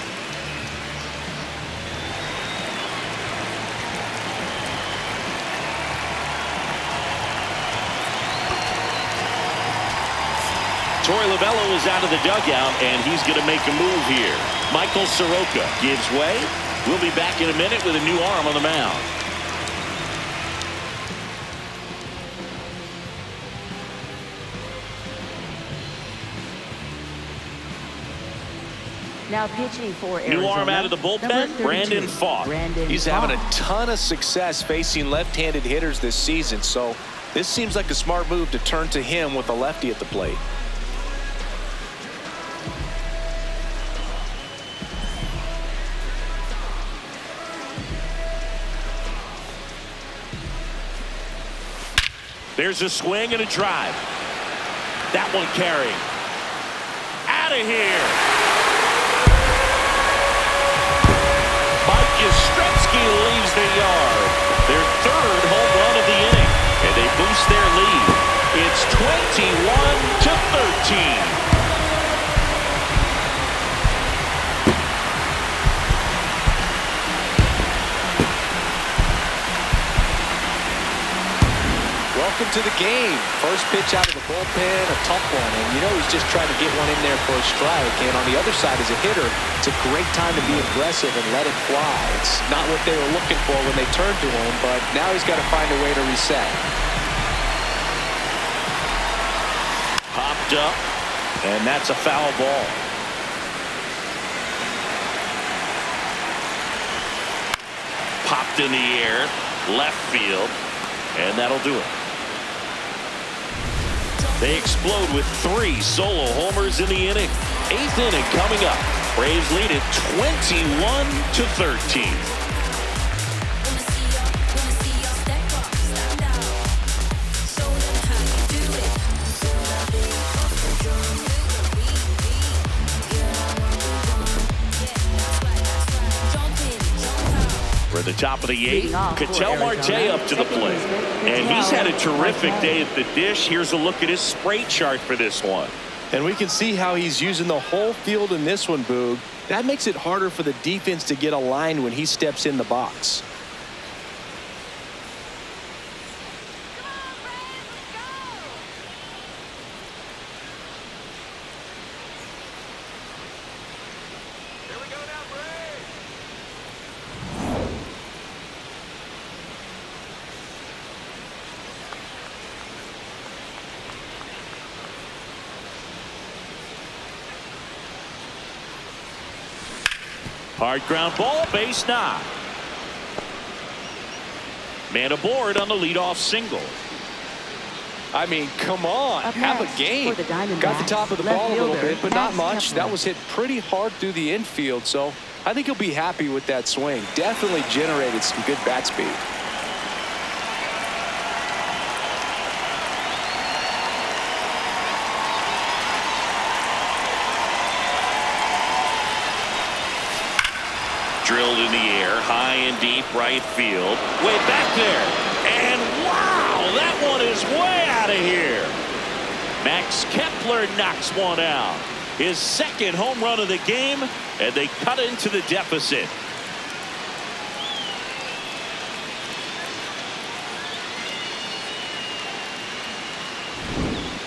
Torey Lovullo is out of the dugout, and he's going to make a move here. Michael Soroka gives way. We'll be back in a minute with a new arm on the mound. Now pitching for Arizona. New arm out of the bullpen, Brandon Falk. He's having a ton of success facing left-handed hitters this season, so this seems like a smart move to turn to him with a lefty at the plate. There's a swing and a drive. That one carrying. Out of here. Mike Yastrzemski leaves the yard. Their 3rd home run of the inning, and they boost their lead. It's 21-13. Welcome to the game. First pitch out of the bullpen, a tough one. And you know he's just trying to get one in there for a strike. And on the other side, as a hitter, it's a great time to be aggressive and let it fly. It's not what they were looking for when they turned to him, but now he's got to find a way to reset. Popped up, and that's a foul ball. Popped in the air, left field, and that'll do it. They explode with 3 solo homers in the inning. 8th inning coming up. Braves lead it 21-13. We're at the top of the 8th. Ketel Marte up to the plate. And he's had a terrific day at the dish. Here's a look at his spray chart for this one. And we can see how he's using the whole field in this one, Boog. That makes it harder for the defense to get aligned when he steps in the box. Hard ground ball, base knock. Man aboard on the leadoff single. I mean, come on, have a game. Got the top of the ball a little bit, but not much. That was hit pretty hard through the infield, so I think he'll be happy with that swing. Definitely generated some good bat speed. Drilled in the air, high and deep right field. Way back there. And wow, that one is way out of here. Max Kepler knocks one out. His second home run of the game, and they cut into the deficit.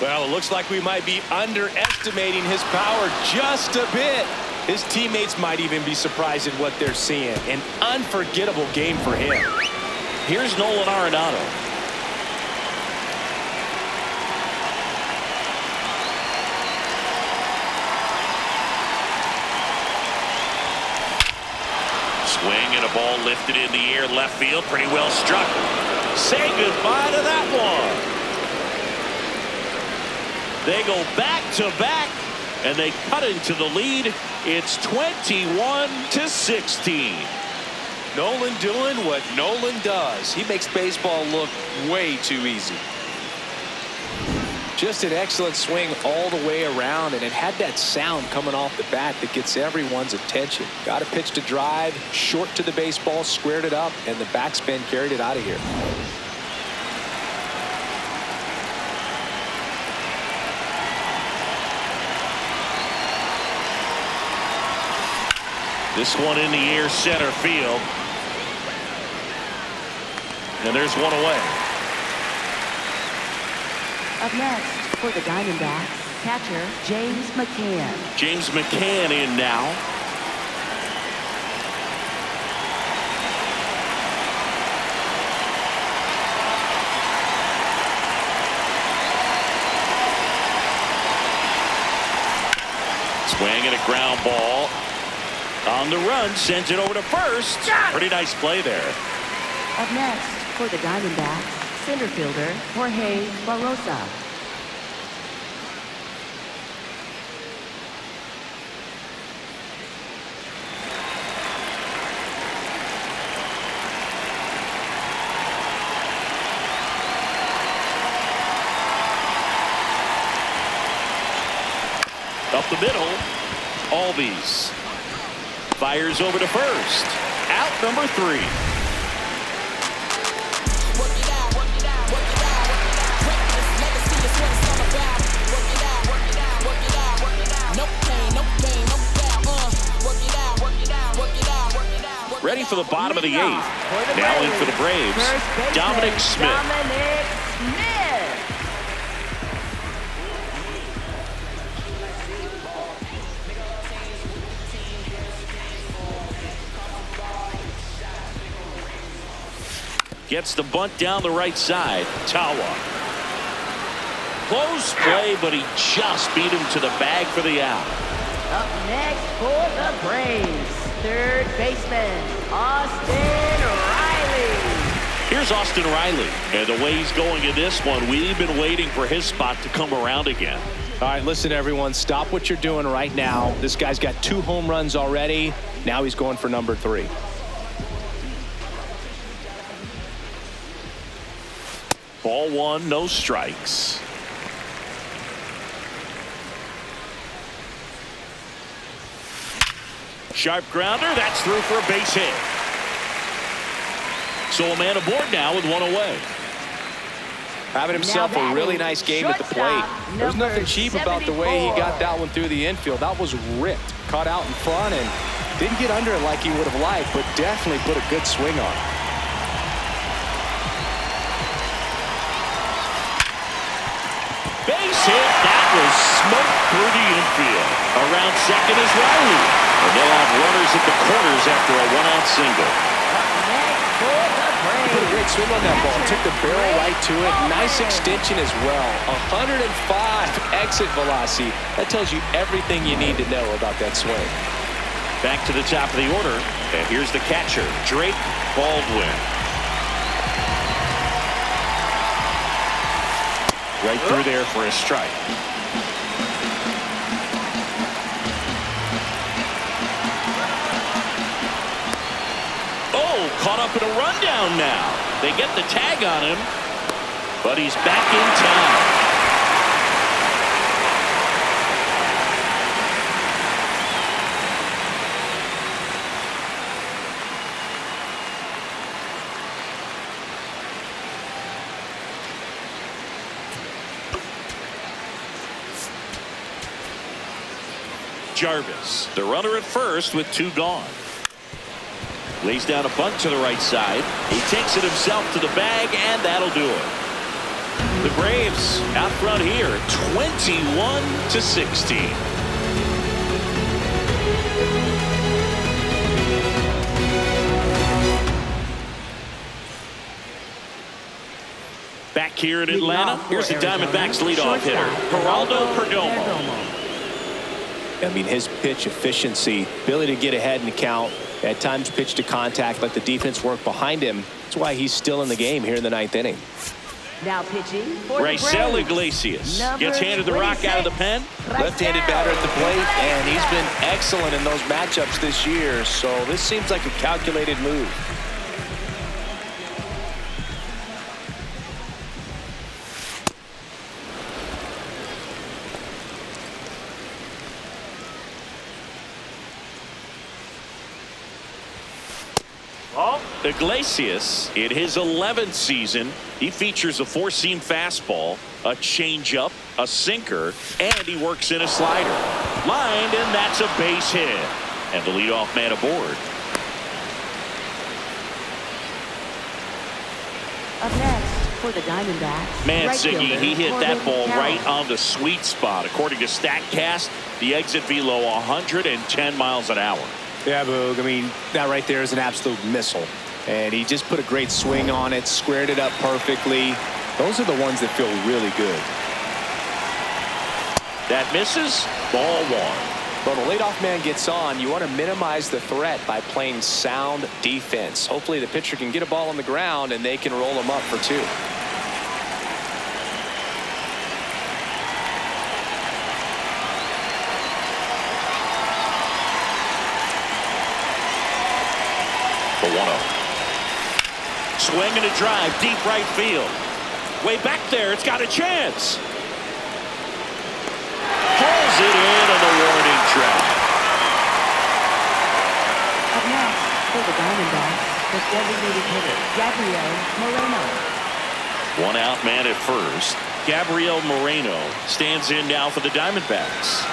Well, it looks like we might be underestimating his power just a bit. His teammates might even be surprised at what they're seeing. An unforgettable game for him. Here's Nolan Arenado. Swing and a ball lifted in the air, left field, pretty well struck. Say goodbye to that one. They go back to back, and they cut into the lead. It's 21-16. Nolan doing what Nolan does. He makes baseball look way too easy. Just an excellent swing all the way around, and it had that sound coming off the bat that gets everyone's attention. Got a pitch to drive, short to the baseball, squared it up, and the backspin carried it out of here. This one in the air, center field. And there's one away. Up next for the Diamondbacks, catcher James McCann. James McCann in now. Swing and a ground ball. On the run, sends it over to first. Pretty nice play there. Up next for the Diamondbacks, center fielder Jorge Barrosa. Up the middle, Albies. Fires over to first. Out number 3. Ready for the bottom of the 8th. Now in for the Braves, Dominic Smith. Gets the bunt down the right side. Tawa. Close play, but he just beat him to the bag for the out. Up next for the Braves, third baseman Austin Riley. Here's Austin Riley, and the way he's going in this one, we've been waiting for his spot to come around again. All right, listen, everyone, stop what you're doing right now. This guy's got 2 home runs already. Now he's going for number 3. Ball 1, no strikes. Sharp grounder, that's through for a base hit. So a man aboard now with one away. Having himself a really nice game at the plate. There's nothing cheap about the way he got that one through the infield. That was ripped. Caught out in front and didn't get under it like he would have liked, but definitely put a good swing on it. Base hit, that was smoked through the infield. Around second is Riley. And they'll have runners at the corners after a 1-out single. Put a great swing on that ball. Took the barrel right to it. Nice extension as well. 105 exit velocity. That tells you everything you need to know about that swing. Back to the top of the order. And here's the catcher, Drake Baldwin. Right through there for a strike. Oh, caught up in a rundown now. They get the tag on him, but he's back in time. Jarvis, the runner at first with 2 gone. Lays down a bunt to the right side. He takes it himself to the bag, and that'll do it. The Braves out front here, 21-16. Back here in Atlanta, here's the Diamondbacks leadoff hitter, Geraldo Perdomo. I mean, his pitch efficiency, ability to get ahead in the count, at times pitch to contact, let the defense work behind him. That's why he's still in the game here in the 9th inning. Now pitching for Bryce Iglesias gets handed the rock out of the pen. Left-handed batter at the plate, and he's been excellent in those matchups this year, so this seems like a calculated move. Iglesias, in his 11th season, he features a 4-seam fastball, a changeup, a sinker, and he works in a slider. Lined, and that's a base hit. And the leadoff man aboard. Up next for the Diamondbacks. Man, right Siggy, fielder, he hit that ball Corbin right Carroll. on the sweet spot. According to StatCast, the exit velo 110 miles an hour. Yeah, Boog, I mean, that right there is an absolute missile. And he just put a great swing on it, squared it up perfectly. Those are the ones that feel really good. That misses, ball 1. When the leadoff man gets on, you want to minimize the threat by playing sound defense. Hopefully the pitcher can get a ball on the ground and they can roll him up for 2. The 1-0. Swing and a drive, deep right field. Way back there, it's got a chance. Pulls it in on the warning track. Up next for the Diamondbacks, the designated hitter, Gabriel Moreno. 1 out man at first. Gabriel Moreno stands in now for the Diamondbacks.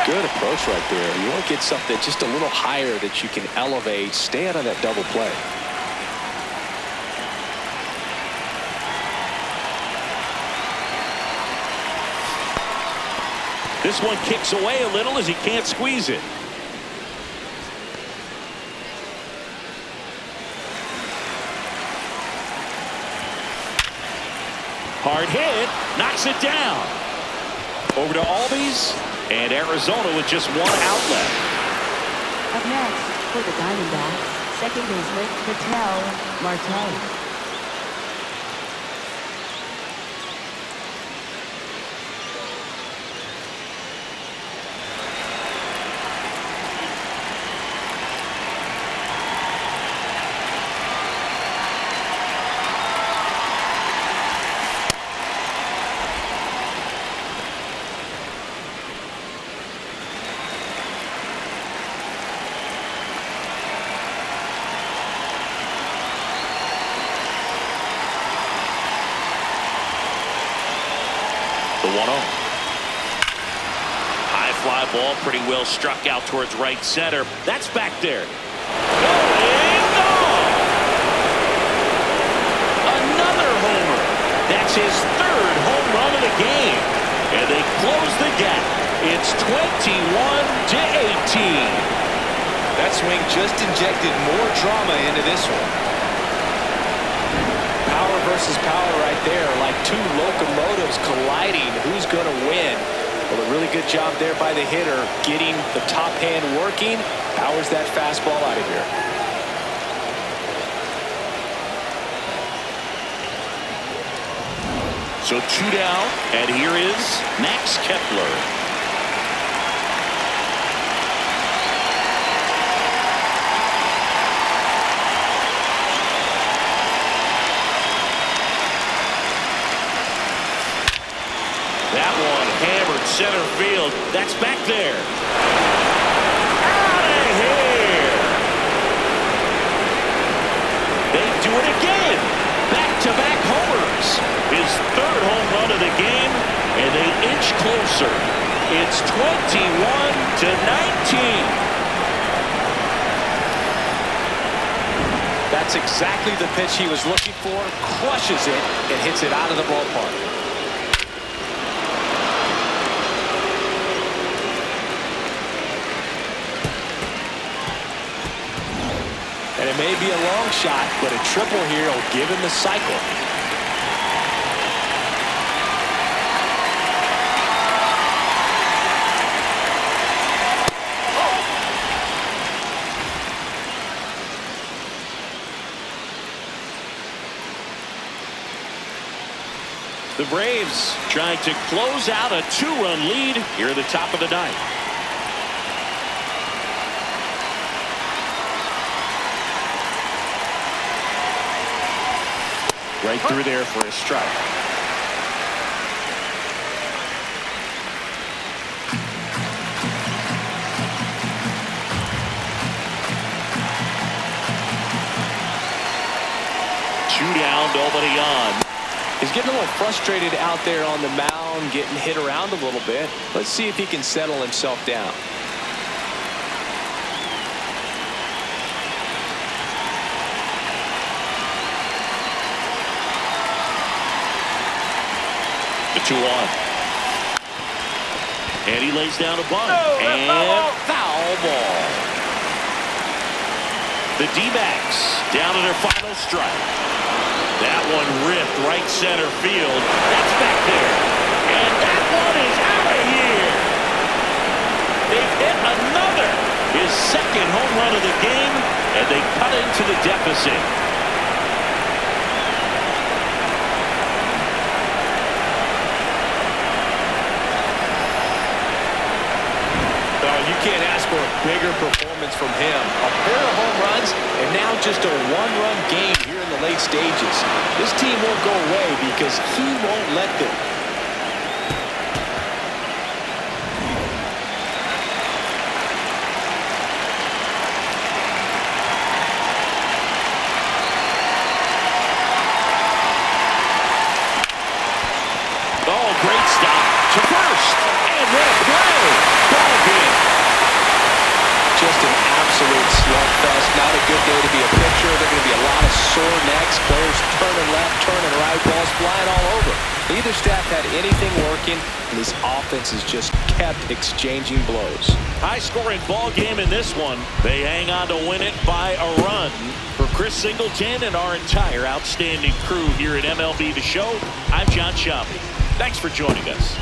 Good approach right there. You want to get something just a little higher that you can elevate. Stay out of that double play. This one kicks away a little as he can't squeeze it. Hard hit, knocks it down. Over to Albies. And Arizona with just 1 outlet. Up next for the Diamondbacks, second baseman Ketel Marte. The 1-0. High fly ball, pretty well struck out towards right center. That's back there. Going gone. Another homer. That's his 3rd home run of the game. And they close the gap. It's 21-18. That swing just injected more drama into this one. versus power right there, like two locomotives colliding. Who's going to win? Well, a really good job there by the hitter, getting the top hand working. Powers that fastball out of here. So 2 down, and here is Max Kepler. That one hammered center field. That's back there. Out of here. They do it again. Back-to-back homers. His third home run of the game, and they inch closer. It's 21-19. That's exactly the pitch he was looking for. Crushes it and hits it out of the ballpark. And it may be a long shot, but a triple here will give him the cycle. The Braves trying to close out a 2-run lead here at the top of the ninth. Right through there for a strike. Two down, nobody on. He's getting a little frustrated out there on the mound, getting hit around a little bit. Let's see if he can settle himself down. The 2-1. And he lays down a bunt. And foul ball. The D-backs down to their final strike. That one ripped right center field. That's back there. And that one is out of here. They've hit another. His second home run of the game. And they cut into the deficit. You can't ask for a bigger performance from him. A pair of home runs and now just a one-run game here in the late stages. This team won't go away because he won't let them. Oh, great stop to first. And what a play. Ball game. Just an absolute slugfest. Not a good day to be a pitcher. There are going to be a lot of sore necks. Players turning left, turning right, balls flying all over. Neither staff had anything working, and this offense has just kept exchanging blows. High-scoring ball game in this one. They hang on to win it by a run. For Chris Singleton and our entire outstanding crew here at MLB The Show, I'm John Shelby. Thanks for joining us.